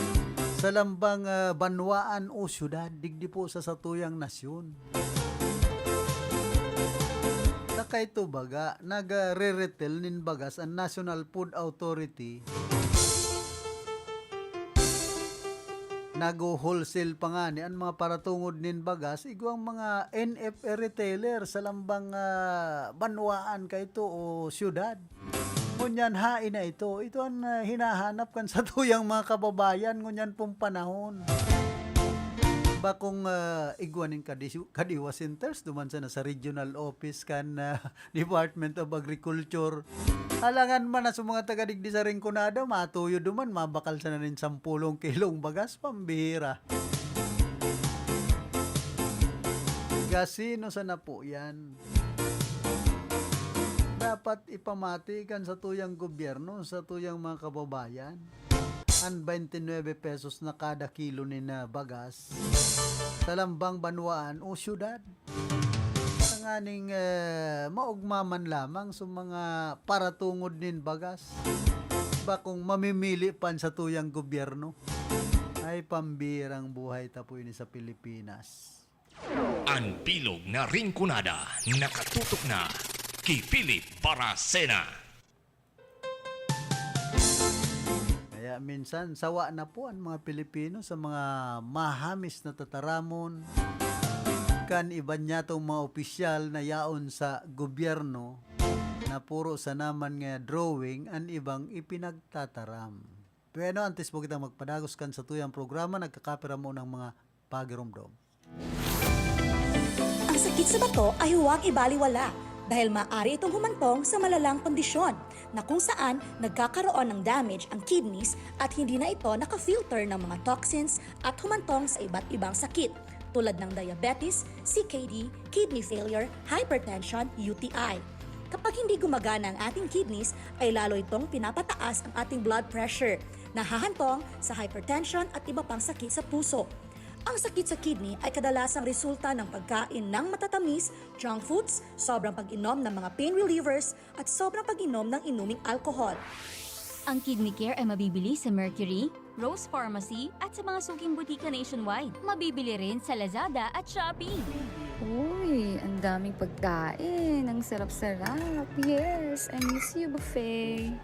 sa lambang banwaan o syudad, digdi po sa satuyang nasyon. Takay ito baga, nag-re-retail nin bagas ang National Food Authority. Nag-wholesale pa nga ni ang mga paratungod nin bagas, igwang mga NFA retailer sa lambang banwaan ka ito o syudad. Ngunyan hain na ito. Ito ang hinahanap kan sa tuyang mga kababayan ngunyan pong panahon. Bakong igwanin kadiwa centers duman sa regional office kan Department of Agriculture. Halangan man na sa mga tagadigdi sa Rinconada, matuyo duman, mabakal sa na rin 10 kilong bagas, pambihira. Gasino sana po yan. Dapat ipamatikan sa tuyang gobyerno, sa tuyang mga kababayan, ang 29 pesos na kada kilo ni na bagas sa lambang banwaan o syudad. Nganing maugmaman lamang sa mga paratungod nin bagas. Bakong mamimili pan sa tuyang gobyerno ay pambirang buhay tapoy ni sa Pilipinas. Ang bilog na Rinconada, nakatutok na kay Philip Baracena. Kaya minsan sawa na po ang mga Pilipino sa mga mahamis na tataramon kan iban niya itong mga opisyal na yaon sa gobyerno na puro sa naman nga drawing ang ibang ipinagtataram. Pero antes mo kita magpadagos kan sa tuyang programa, nagkakapira mo ng mga pagiromdom. Ang sakit sa bato ay huwag ibaliwala dahil maaari itong humantong sa malalang kondisyon na kung saan nagkakaroon ng damage ang kidneys at hindi na ito nakafilter ng mga toxins at humantong sa iba't ibang sakit tulad ng diabetes, CKD, kidney failure, hypertension, UTI. Kapag hindi gumagana ang ating kidneys, ay lalo itong pinapataas ang ating blood pressure, nahahantong sa hypertension at iba pang sakit sa puso. Ang sakit sa kidney ay kadalasang resulta ng pagkain ng matatamis, junk foods, sobrang pag-inom ng mga pain relievers, at sobrang pag-inom ng inuming alcohol. Ang Kidney Care ay mabibili sa Mercury, Rose Pharmacy at sa mga suking butika nationwide. Mabibili rin sa Lazada at Shopee. Uy, ang daming pagkain. Ang sarap-sarap. Yes, I miss you, buffet.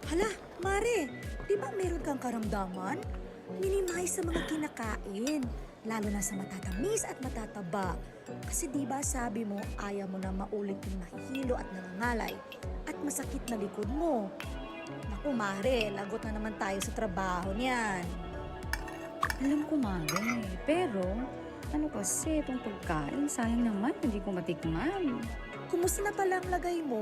Hala, Mare, di ba meron kang karamdaman? Minimize sa mga kinakain, lalo na sa matatamis at matataba. Kasi di ba sabi mo ayaw mo na maulit yung nahihilo at nangangalay at masakit na likod mo. Naku Mare, lagot na naman tayo sa trabaho niyan. Alam ko, Mare. Pero, ano kasi itong pagkain? Sayang naman, hindi ko matikman. Kumusta na pala ang lagay mo?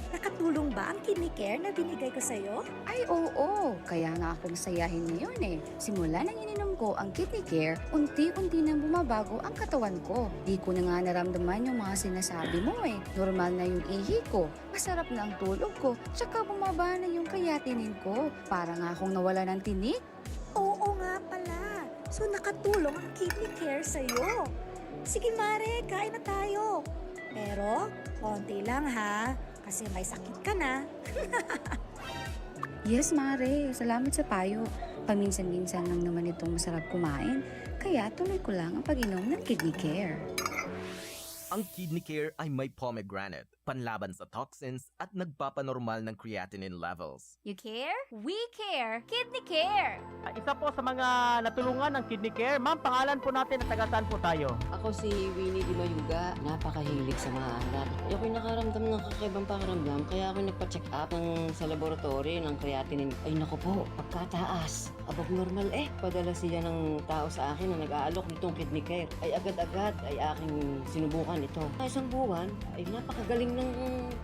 Nakatulong ba ang Kidney Care na binigay ko sa'yo? Ay, oo. Kaya nga akong sayahin ngayon eh. Simula nang ininom ko ang Kidney Care, unti-unti nang bumabago ang katawan ko. Di ko na nga naramdaman yung mga sinasabi mo eh. Normal na yung ihi ko, masarap na ang tulog ko, tsaka bumaba na yung creatinine ko. Para nga akong nawala ng tinik. Oo nga pala. So nakatulong ang Kidney Care sa'yo. Sige Mare, kain na tayo. Pero, konti lang ha. Kasi may sakit ka na. Yes, Mare. Salamat sa payo. Paminsan-minsan lang naman itong masarap kumain. Kaya tuloy ko lang ang pag-inom ng Kidney Care. Ang Kidney Care ay may pomegranate, panlaban sa toxins at nagpapanormal ng creatinine levels. You care? We care! Kidney Care! Isa po sa mga natulungan ng Kidney Care. Ma'am, pangalan po natin at taga-saan po tayo? Ako si Winnie Di Mayuga, napakahilig sa mga alat. Ako'y nakaramdam ng kakaibang pakiramdam, kaya ako'y nagpa-check up sa laboratory ng creatinine. Ay naku po, pagkataas, above normal Padala siya ng tao sa akin na nag-aalok nitong Kidney Care. Ay agad-agad ay aking sinubukan ito. Isang buwan, ay napakagaling ng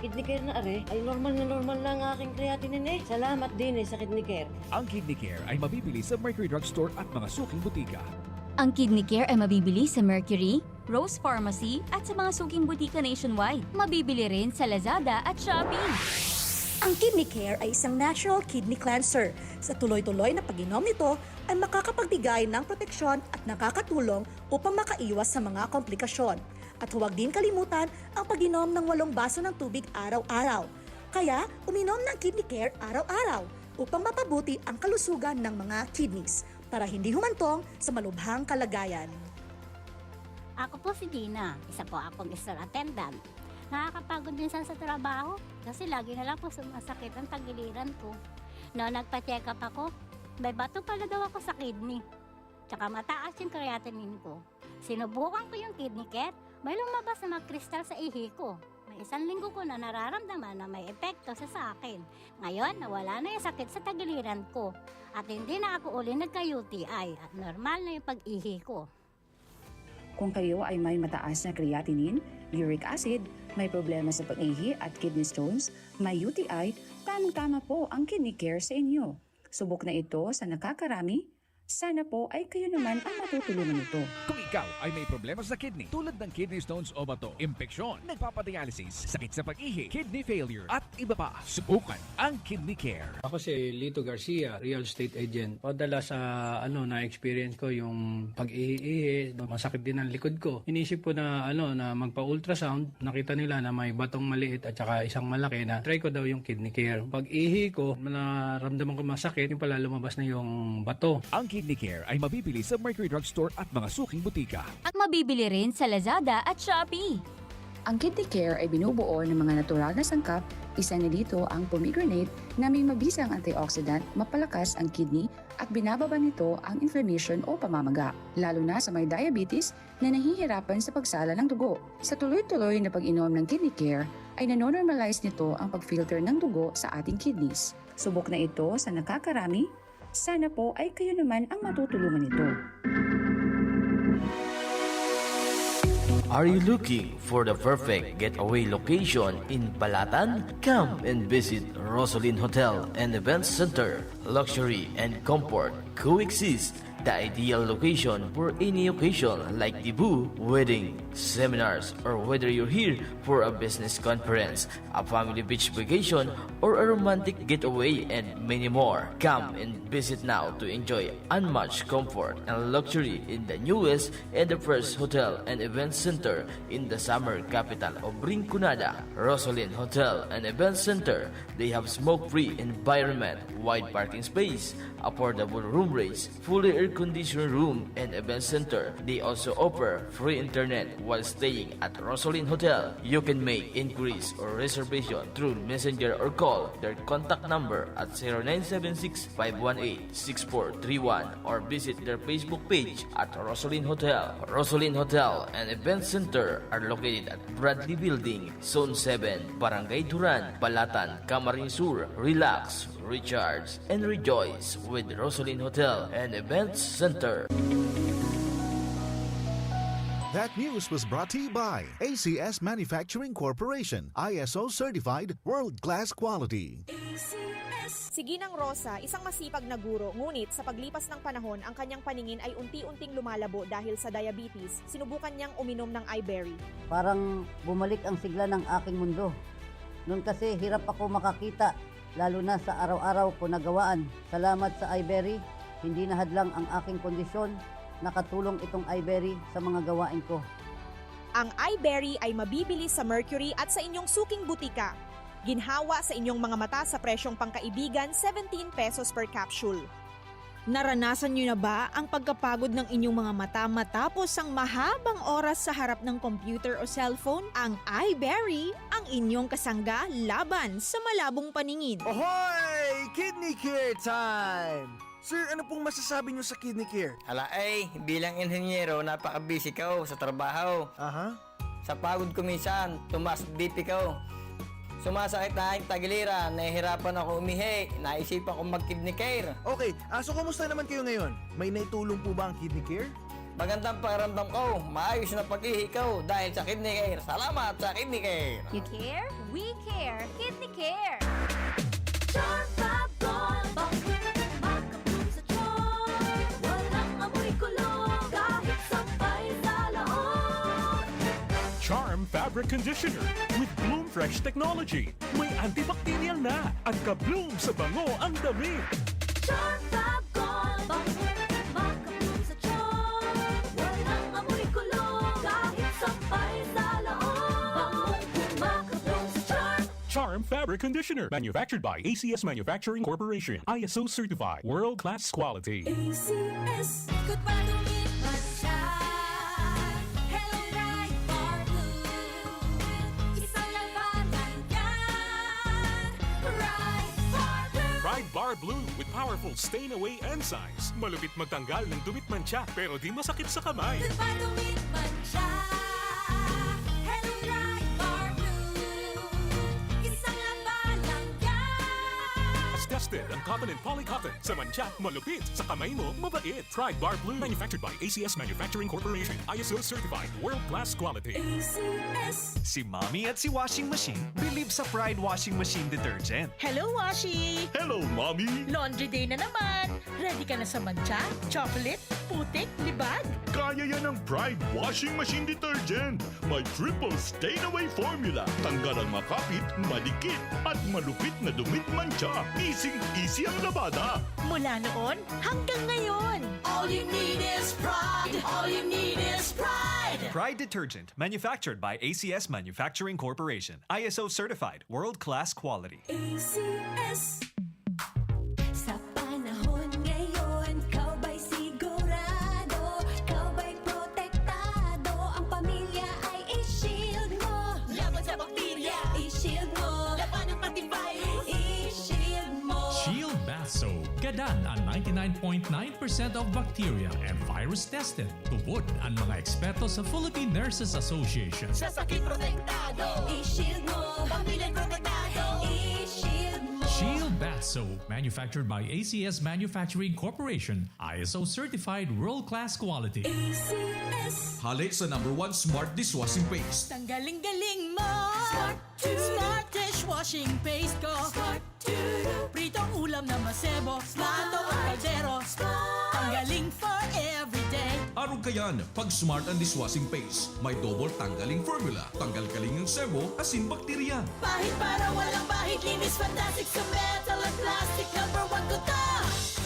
Kidney Care na ay normal lang ang aking creatinine Salamat din sa Kidney Care. Ang Kidney Care ay mabibili sa Mercury Drugstore at mga suking butika. Ang Kidney Care ay mabibili sa Mercury, Rose Pharmacy at sa mga suking butika nationwide. Mabibili rin sa Lazada at Shopee. Ang Kidney Care ay isang natural kidney cleanser. Sa tuloy-tuloy na pag-inom nito ay makakapagbigay ng proteksyon at nakakatulong upang makaiwas sa mga komplikasyon. At huwag din kalimutan ang pag-inom ng 8 baso ng tubig araw-araw. Kaya uminom ng Kidney Care araw-araw upang mapabuti ang kalusugan ng mga kidneys para hindi humantong sa malubhang kalagayan. Ako po si Dina, isa po akong store attendant. Nakakapagod minsan sa trabaho kasi lagi na lang po sumasakit ang tagiliran ko. Noong nagpa-check up ako, may bato pala daw ako sa kidney. Tsaka mataas yung creatinine ko. Sinubukan ko yung Kidney Care, may lumabas na mga kristal sa ihi ko. May 1 linggo ko na nararamdaman na may epekto sa akin. Ngayon, nawala na yung sakit sa tagiliran ko. At hindi na ako uli nagka-UTI at normal na yung pag-ihi ko. Kung kayo ay may mataas na creatinine, uric acid, may problema sa pag-ihi at kidney stones, may UTI, tamang-tama po ang Kidney Care sa inyo. Subok na ito sa nakakarami. Sana po ay kayo naman ang matutulungan nito. Kung ikaw ay may problema sa kidney tulad ng kidney stones o bato, impeksyon, nagpapadialysis, sakit sa pag-ihi, kidney failure at iba pa, subukan ang Kidney Care. Ako si Lito Garcia, real estate agent. Padala sa na-experience ko yung pag-ihi, masakit din ang likod ko. Inisip ko na na magpa-ultrasound, nakita nila na may batong maliit at saka isang malaki na try ko daw yung Kidney Care. Pag-ihi ko, naramdaman ko masakit, yung pala lumabas na yung bato. Ang Kidney Care ay mabibili sa Mercury Drugstore at mga suking butika. At mabibili rin sa Lazada at Shopee. Ang Kidney Care ay binubuo ng mga natural na sangkap. Isa na dito ang pomegranate na may mabisang antioxidant, mapalakas ang kidney at binababa nito ang inflammation o pamamaga, lalo na sa may diabetes na nahihirapan sa pagsala ng dugo. Sa tuloy-tuloy na pag-inom ng Kidney Care, ay nanonormalize nito ang pag-filter ng dugo sa ating kidneys. Subok na ito sa nakakarami. Sana po ay kayo naman ang matutulungan nito. Are you looking for the perfect getaway location in Balatan? Come and visit Rosalyn Hotel and Events Center. Luxury and comfort coexist. The ideal location for any occasion like debut, wedding, seminars, or whether you're here for a business conference, a family beach vacation, or a romantic getaway and many more. Come and visit now to enjoy unmatched comfort and luxury in the newest and the first hotel and event center in the summer capital of Rinconada, Rosalyn Hotel and Event Center. They have smoke-free environment, wide parking space, affordable room rates, fully air-conditioned room and event center. They also offer free internet while staying at Rosalyn Hotel. You can make inquiries or reservation through messenger or call their contact number at 0976-518-6431 or visit their Facebook page at Rosalyn Hotel. Rosalyn Hotel and Event Center are located at Bradley Building, Zone 7, Barangay Duran, Balatan, Camarines Sur. Relax, recharge, and rejoice with Rosalyn Hotel and Events Center. That news was brought to you by ACS Manufacturing Corporation, ISO certified world-class quality. Si Ginang Rosa, isang masipag na guro, ngunit sa paglipas ng panahon, ang kanyang paningin ay unti-unting lumalabo dahil sa diabetes. Sinubukan niyang uminom ng iBerry. Parang bumalik ang sigla ng aking mundo. Noon kasi hirap ako makakita, lalo na sa araw-araw ko nagawaan. Salamat sa iBerry, hindi nahadlang ang aking kondisyon. Nakatulong itong iBerry sa mga gawain ko. Ang iBerry ay mabibili sa Mercury at sa inyong suking butika. Ginhawa sa inyong mga mata sa presyong pangkaibigan, 17 pesos per capsule. Naranasan niyo na ba ang pagkapagod ng inyong mga mata matapos ang mahabang oras sa harap ng computer o cellphone? Ang iBerry ang inyong kasangga laban sa malabong paningin. Ahoy! Kidney Care time! Sir, ano pong masasabi niyo sa Kidney Care? Ala bilang inhenyero, napaka-busy ko sa trabaho. Sa pagod ko minsan, tumas BP ko. Sumasakit na aking tagiliran, nahihirapan ako umihi, naisipan ko mag-Kidney Care. Okay, so kamusta naman kayo ngayon? May naitulong po ba ang Kidney Care? Magandang pakiramdam ko, maayos na pag-ihi ko dahil sa Kidney Care. Salamat sa Kidney Care. You care? We care. Kidney Care. Charm Fabric Conditioner with Bloom Fresh Technology. May antibacterial na at ka-bloom sa bango ang damit. Charm Fab Gold, bango, makabloom sa charm. Walang amoy kulong, kahit sampay sa laon. Bango, makabloom sa charm. Charm Fabric Conditioner. Manufactured by ACS Manufacturing Corporation. ISO certified. World-class quality. ACS, good pa dumit man siya. Hello, Right Bar Blue. Isang labanan yan. Right Bar Blue. Ride Bar Blue with powerful stain-away enzymes. Malupit magtanggal ng dumit mancha pero di masakit sa kamay. Good pa dumit man siya. Hello, Right Bar Blue. Isang labanan yan. As tested ang cotton and polycotton. Sa mancha, malupit. Sa kamay mo, mabait. Pride Bar Blue. Manufactured by ACS Manufacturing Corporation. ISO certified. World-class quality. ACS. Si Mommy at si Washing Machine believe sa Pride Washing Machine Detergent. Hello, Washi! Hello, Mommy! Laundry day na naman! Ready ka na sa mancha, chocolate, putik, libag? Kaya yan ng Pride Washing Machine Detergent. May triple stain-away formula. Tanggal ang makapit, malikit, at malupit na dumit mancha. Easy ang labada. Mula noon hanggang ngayon. All you need is pride. All you need is pride. Pride Detergent, manufactured by ACS Manufacturing Corporation. ISO certified, world-class quality. ACS. Sa panahon ngayon, kau ba'y sigurado? Kau ba'y protektado? Ang pamilya ay i-shield mo. Laban sa bakterya, i-shield mo. Laban ng antivirus, i-shield mo. Shield Bath Soap. Gadan ang 99.9% of bacteria and virus tested. Tubod ang mga eksperto sa Philippine Nurses Association. Sa sakit protektado, i-shield mo. Pamilya protektado, i-shield mo. Shield Bath Soap, manufactured by ACS Manufacturing Corporation, ISO certified world-class quality. ACS. Hali sa #1 Smart Dishwashing Paste. Tanggaling-galing mo! Smart dishwashing paste ko! Pritong ulam na masebo, plato o kaldero. Tanggaling for everyday. Araw kayan, pag Smart and Dishwashing Paste, may double tanggaling formula. Tanggal kaling ng sebo, asin bakterya. Pahit para walang bahid, linis fantastic sa metal at plastic. #1 ko to!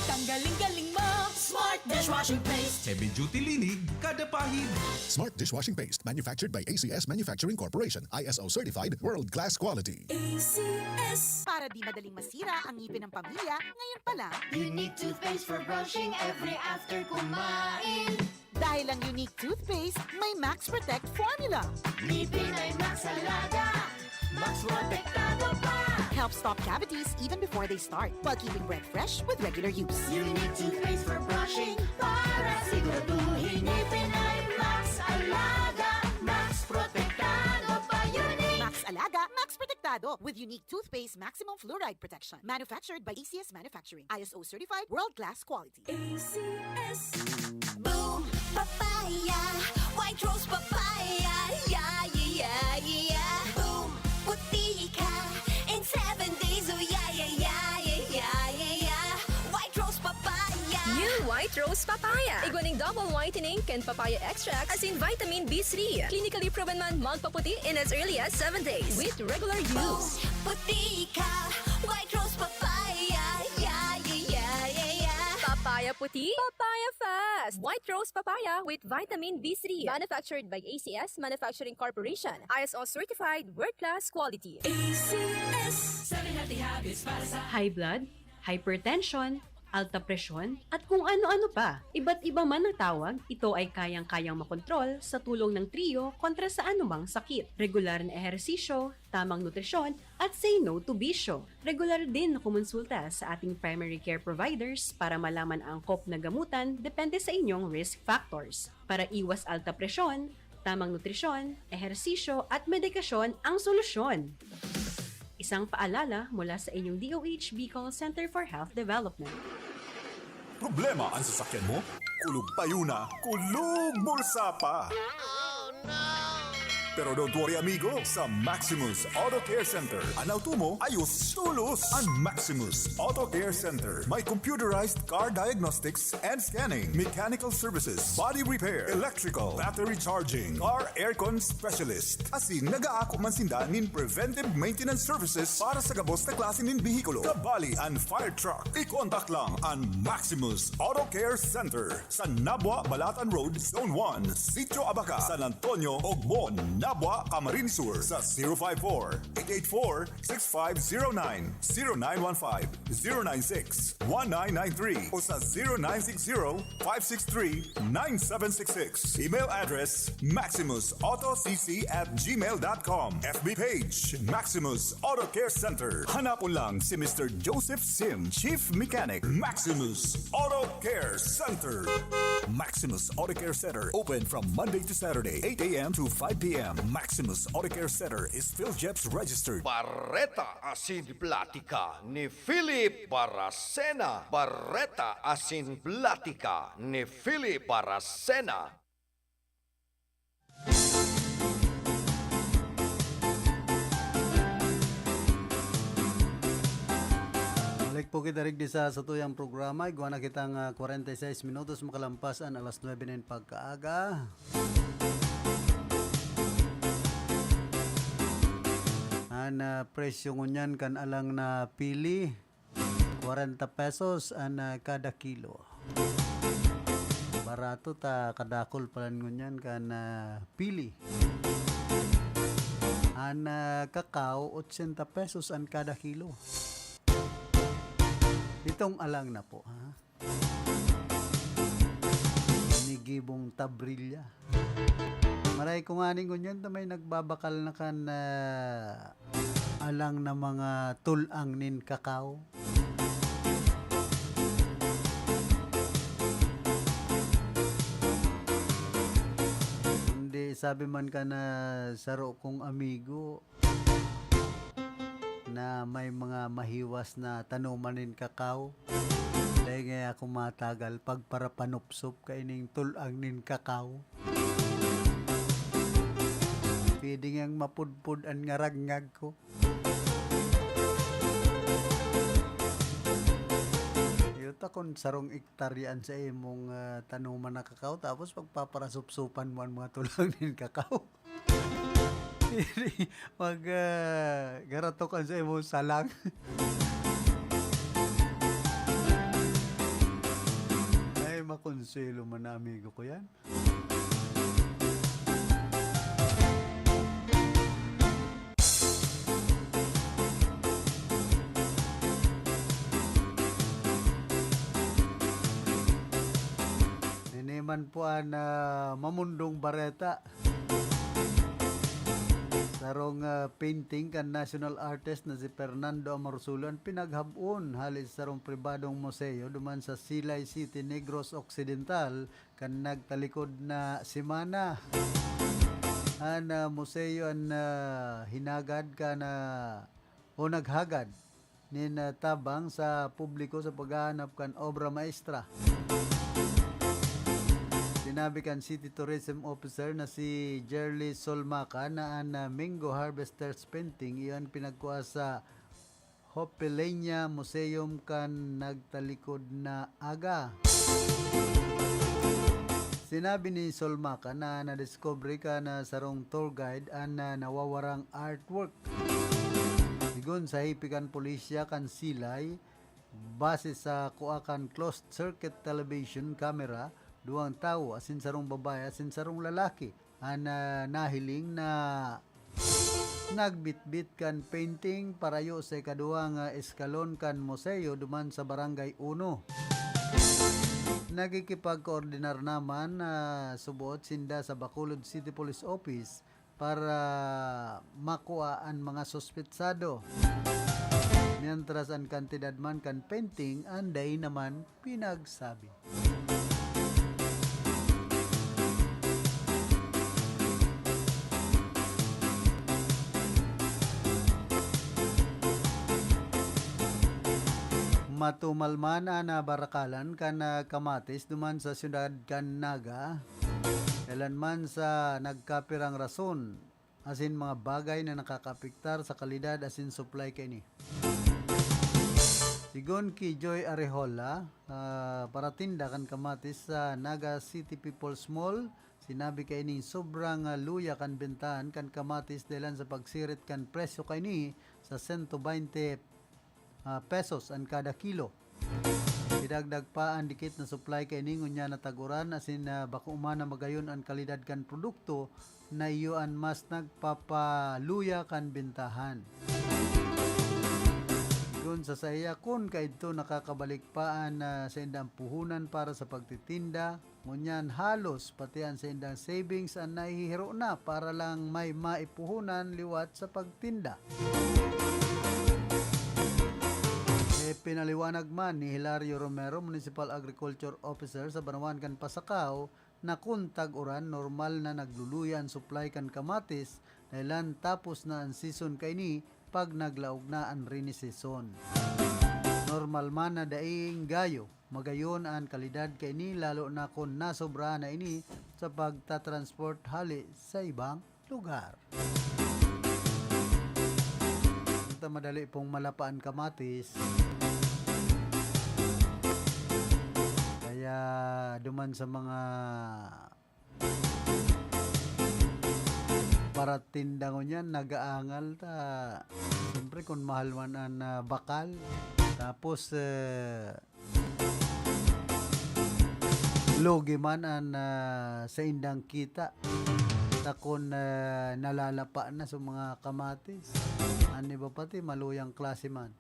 Tanggaling-galing mo! Smart dishwashing paste. Heavy duty linig, kada pahid. Smart Dishwashing Paste, manufactured by ACS Manufacturing Corporation, ISO certified, world-class quality. ACS. Para di madaling masira ang ngipin ng pamilya, ngayon pa lang. Unique toothpaste for brushing every after kumain. Dahil ang unique toothpaste, may Max Protect formula. Ngipin ay Max Alaga, Max Protektado pa. Helps stop cavities even before they start, while keeping breath fresh with regular use. Unique toothpaste for brushing para siguraduhin ngipin ay Max Alaga, Max Protektado pa. Unique Max Alaga, Max Protectado with unique toothpaste maximum fluoride protection. Manufactured by ACS Manufacturing. ISO certified world-class quality. ACS. Boom, papaya, white rose papaya, yeah, yeah, yeah. Boom, puti ka in 7 days, oh yeah, yeah, yeah, yeah, yeah, yeah. White rose papaya. New White Rose Papaya. Iguaning double whitening and papaya extract as in vitamin B3. Clinically proven man magpaputi in as early as 7 days with regular use. Puti ka, white rose papaya, yeah, yeah, yeah, yeah, yeah. Papaya puti, papaya fast. White Rose Papaya with vitamin B3. Manufactured by ACS Manufacturing Corporation. ISO certified world-class quality. ACS. High blood, hypertension, alta presyon, at kung ano-ano pa. Iba't iba man ang tawag, ito ay kayang-kayang makontrol sa tulong ng trio kontra sa anumang sakit. Regular na ehersisyo, tamang nutrisyon, at say no to bisyo. Regular din na kumonsulta sa ating primary care providers para malaman ang angkop na gamutan depende sa inyong risk factors. Para iwas alta presyon, tamang nutrisyon, ehersisyo, at medikasyon ang solusyon. Isang paalala mula sa inyong DOH Bicol Center for Health Development. Problema ang sasakyan mo? Kulog tayo na, kulog bulsa pa! Pero don't worry amigo, sa Maximus Auto Care Center, ang auto mo ayos tulos. Ang Maximus Auto Care Center may computerized car diagnostics and scanning, mechanical services, body repair, electrical, battery charging, car aircon specialist. Asin nagaako man sinda nin preventive maintenance services para sa gabos na klase nin bihikulo, kabali and fire truck. I-contact lang ang Maximus Auto Care Center sa Nabwa Balatan Road, Zone 1, Sitio Abaca, San Antonio, Ogmon, Nabwa, Camarines Sur sa 054-884-6509, 0915-096-1993 o sa 0960-563-9766. Email address maximusautocc@gmail.com. FB page Maximus Auto Care Center. Hanapon lang si Mr. Joseph Sim, Chief Mechanic, Maximus Auto Care Center. Maximus Auto Care Center open from Monday to Saturday, 8 a.m. to 5 p.m. Maximus Auto Care Center is PhilJeps registered. Barreta Asin Platica ni Philip Baracena. Barreta Asin Platica ni Philip Baracena. Balik po kita rin sa tuyang programa. Iguan na kitang 46 minutos makalampasan alas 9 na pagkaaga. Ang presyo ngunyan kan alang na pili 40 pesos ang kada kilo. Barato ta kadakol palan ngunyan kan pili. Ang kakao 80 pesos ang kada kilo. Itong alang na po, ha? Inigibong tabrilya. Maray ko nga ning kunyan, may nagbabakal na kan alang na mga tulang nin kakao. sabi man ka na saro kong amigo na may mga mahiwas na tanumanin kakao. Dahil nga ako matagal pag para panupsop kaining tulang nin kakao. Pwede ngang mapudpud ang ngaragngag ko. Yuta kung sarong iktaryan sa imong tanuman na kakao tapos pagpaparasupsupan mo ang mga tulang nin kakao. Mag garatokan sa imong salang. Ay makonselo man na amigo ko yan. Nineman po ang mamundong bareta. Sarong painting kan national artist na si Fernando Amorzulon pinaghabon halis sarong pribadong museo duman sa Silay City, Negros Occidental kan nagtalikod na semana. An museo an hinagad ka na o naghagad nin tabang sa publiko sa paghahanap kan obra maestra. Sinabi kan City Tourism Officer na si Jerly Solmaca na ang Mingo Harvester's Painting iyon pinagkuha sa Hopelenia Museum kan nagtalikod na aga. Sinabi ni Solmaca na na-discovery ka na sarong tour guide ang nawawarang artwork. Sigun sa hipikan pulisya kan Silay, base sa kuakan closed circuit television camera, duwang tao asin sarong babae asin sarong lalaki ang nahiling na nagbitbit kan painting parayo sa ikaduhang eskalon kan museo duman sa barangay 1. Nagkikipag-koordinar naman subuot sinda sa Bacolod City Police Office para makuha ang mga suspetsado. Mientras ang kantidad man kan painting anday naman pinagsabi. Matumalman na barakalan kan kamatis duman sa syudad kan Naga. Kailanman sa nagkapirang rason asin mga bagay na nakakapiktar sa kalidad asin supply kini. Sigon ki Joy Arejola, para tinda kan kamatis sa Naga City People's Mall, sinabi kay ni sobrang luya kan bentahan kan kamatis dahil sa pagsirit kan presyo kay ni sa 120 pesos ang kada kilo. Idagdag pa ang dikit na supply kay ningon niya na taguran asin bako umana magayon ang kalidad kan produkto na iyoan mas nagpapaluya kan bentahan. Doon sa saya kun kaidto nakakabalik paan sa indang puhunan para sa pagtitinda, ngunyan halos pati ang sa indang savings ang nahihiro na para lang may maipuhunan liwat sa pagtinda. Pinaliwanag man ni Hilario Romero, Municipal Agriculture Officer sa Banawan kan Pasakaw, na kung tag-uran normal na nagluluyan supply kan kamatis dahil tapos na ang season kay ni pag naglaog na ang rainy season. Normal man na daing gayo, magayon ang kalidad kay ni lalo na kung nasobra na ini sa pagtatransport hali sa ibang lugar. Ito madali pong malapaan kamatis. Kaya duman sa mga para tindangon yan, nagaangal ta. Siyempre kung mahal man ang bakal. Tapos logi man ang sa indang kita. Takon nalalapa na sa mga kamatis. Ano ba pati maluyang klase man.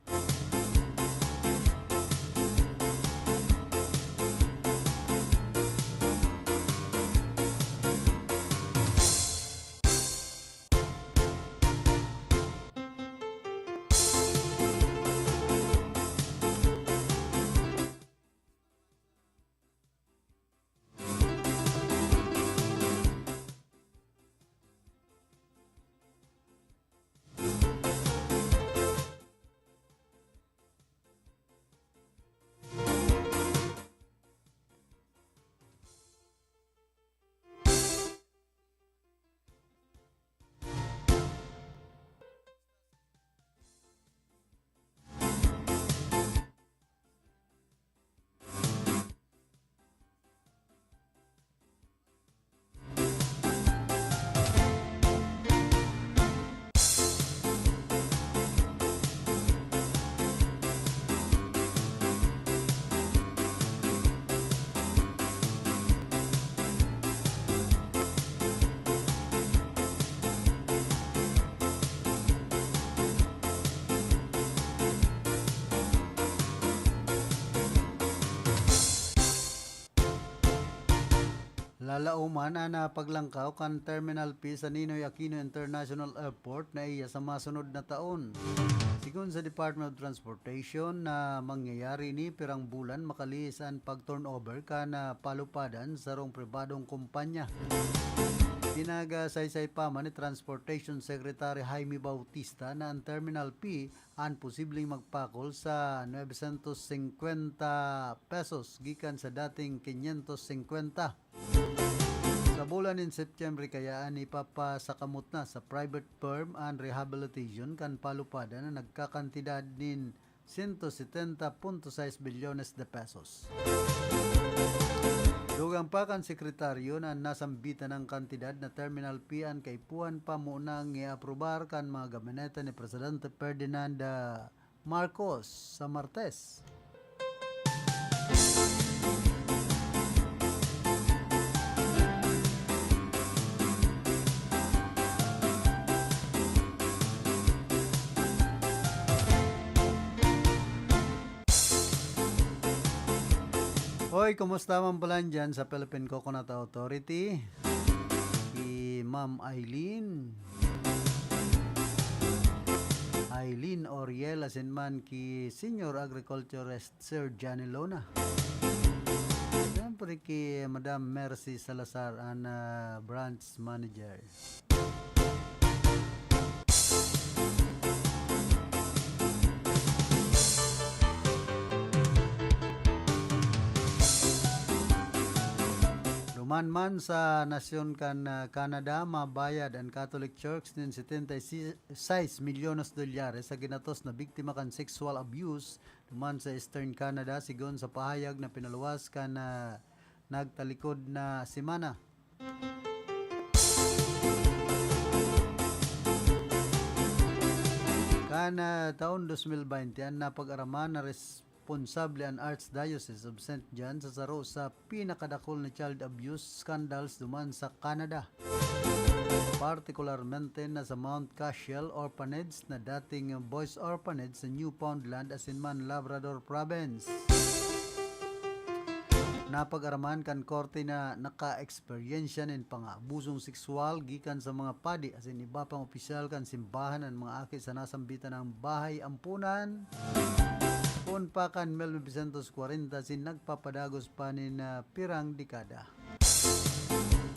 Lalauman na paglangkaw kan Terminal P sa Ninoy Aquino International Airport na iya sa masunod na taon. Sigun sa Department of Transportation na mangyayari ni pirang bulan makalis ang pag-turnover ka na palupadan sa rong pribadong kumpanya. Saysay pa man ni Transportation Secretary Jaime Bautista na ang Terminal P ang posibleng magpakol sa 950 pesos gikan sa dating 550. Sa bulan in September kaya ipapasakamot na sa private firm and rehabilitation kan palupada na nagkakantidad nin 170.6 bilyones de pesos. Dugang pa kan sekretaryo na nasambitan ng kantidad na Terminal P ang kaipuan pa muna ang i-aprobar kan mga gabinete ni Presidente Ferdinand Marcos sa Martes. Hoy, kumusta man pala dyan sa Philippine Coconut Authority? Si Ma'am Eileen Oriel asinman ki Senior Agriculturist Sir Johnny Lona. Siyempre ki Madam Mercy Salazar ang branch manager. Man sa nasyon kan Canada mabayad ang Catholic Church nin 76 milyones dolyares sa ginatos na biktima kan sexual abuse duman sa Eastern Canada sigon sa pahayag na pinaluwas kan nagtalikod na semana. Kan taon 2020 ang napag-araman na responsable ang Archdiocese of St. John sa saro sa pinakadakol na child abuse scandals duman sa Canada. Partikularmente na sa Mount Cashel Orphanage na dating Boys Orphanage sa Newfoundland asinman Labrador Province. Napag-araman kan korte na naka-experience nin pang-abusong sexual gikan sa mga padi asin iba pang opisyal kan simbahan ang mga aki sa nasambitan ng bahay ampunan. Kung pa kan 1940 sin nagpapadagos pa nin pirang dekada.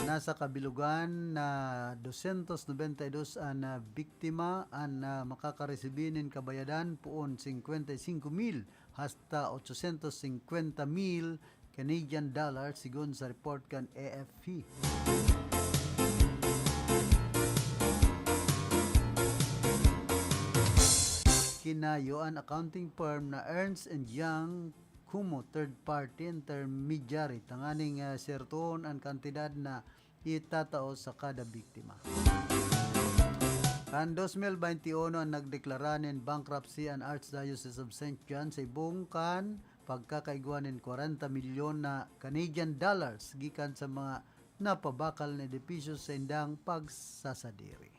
Nasa kabilugan na 292 ang biktima ang makakaresibinin kabayadan puon 55,000 hasta 850,000 Canadian dollars sigon sa report kan AFP. Kinayo ang accounting firm na Ernst & Young Kumo third-party intermediary tanganing serton ang kantidad na itatao sa kada biktima. Kan 2021 ang nagdeklara ng bankruptcy ang Archdiocese of St. John sa ibong kan pagkakaiguan ng 40 milyon na Canadian dollars gikan sa mga napabakal na edipisyo sa indang pagsasadiri.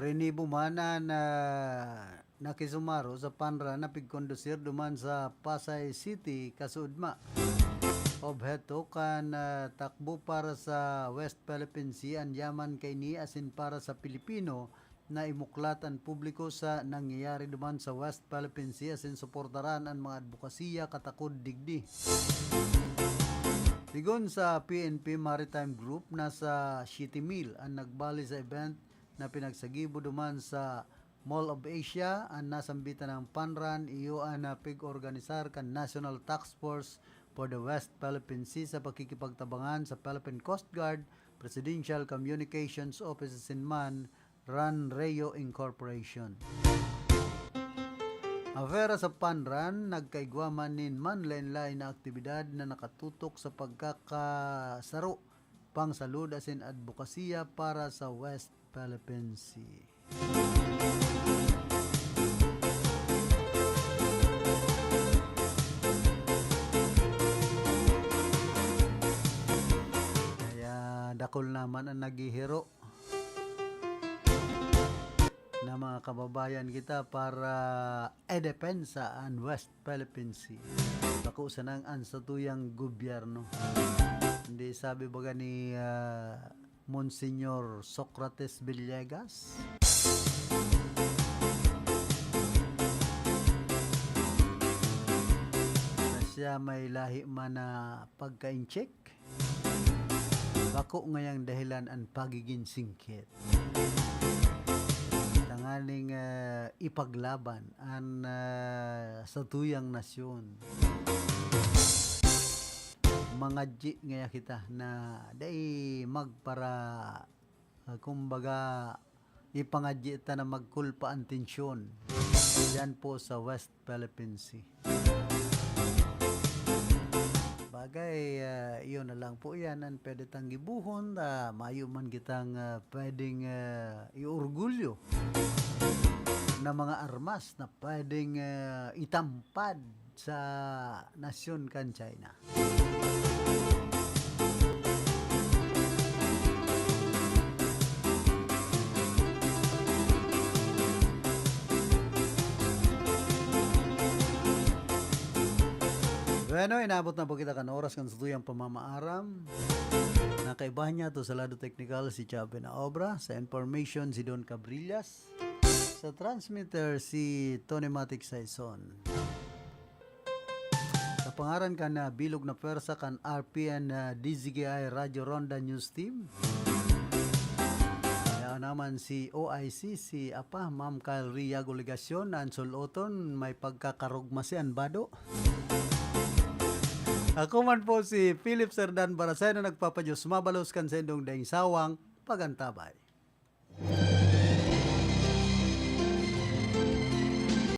Renibumana na nakisumaro sa panra na pigkondusir duman sa Pasay City, Kasudma. Obheto kan takbo para sa West Philippine Sea ang yaman kay ni asin para sa Pilipino na imuklatan publiko sa nangyayari duman sa West Philippine Sea asin suportaran ang mga advokasya katakod digdi. Sigon sa PNP Maritime Group nasa City Mill ang nagbali sa event na pinagsagibo duman sa Mall of Asia ang nasambitan ng panran iyo ang pig-organisar kan National Task Force for the West Philippine Sea sa pakikipagtabangan sa Philippine Coast Guard Presidential Communications Office in Man, RAN-REO Incorporation. Afera sa Panran, nagkaigwaman nin man lain-lain na aktibidad na nakatutok sa pagkakasaro pangsalud asin advokasya para sa West Philippine Sea. Kaya dakol naman ang naghihiro na mga kababayan kita para edepensa ang West Philippine Sea. Bako sa nang ansatuyang gobyerno. Hindi sabi baga ni Monsignor Socrates Villegas? Na siya may lahi man na pagka-incheck. Bako ngayang dahilan ang pagiging singkit. Tanganing ipaglaban ang sa tuyang nasyon. Mga G ngaya kita na day magpara kumbaga ipangadji ta na magkulpa ang tensyon yan po sa West Philippine Sea. Bagay iyon na lang po yan ang pwede tang gibuhon mayo man kitang pwedeng iorgulyo na mga armas na pwedeng itampad sa nasyon kan China. Bueno, inabot na po kita kan oras kan sa tuyang pamamaaram. Nakaibahan niya to sa lado technical si Chabe na obra. Sa information si Don Cabrillas. Sa transmitter si Tony Matic Saison. Sa pangaran kan na bilog na pwersa kan RPN DZGI Radio Ronda News Team. Kaya naman si OIC, si Ma'am Kyle Riago Legasyon, Ansol Oton, may pagkakarugmasian bado. Ako man po si Philip Serdan Barasay na nagpapadyos mabalos kan sa indong daing sawang pagantabay.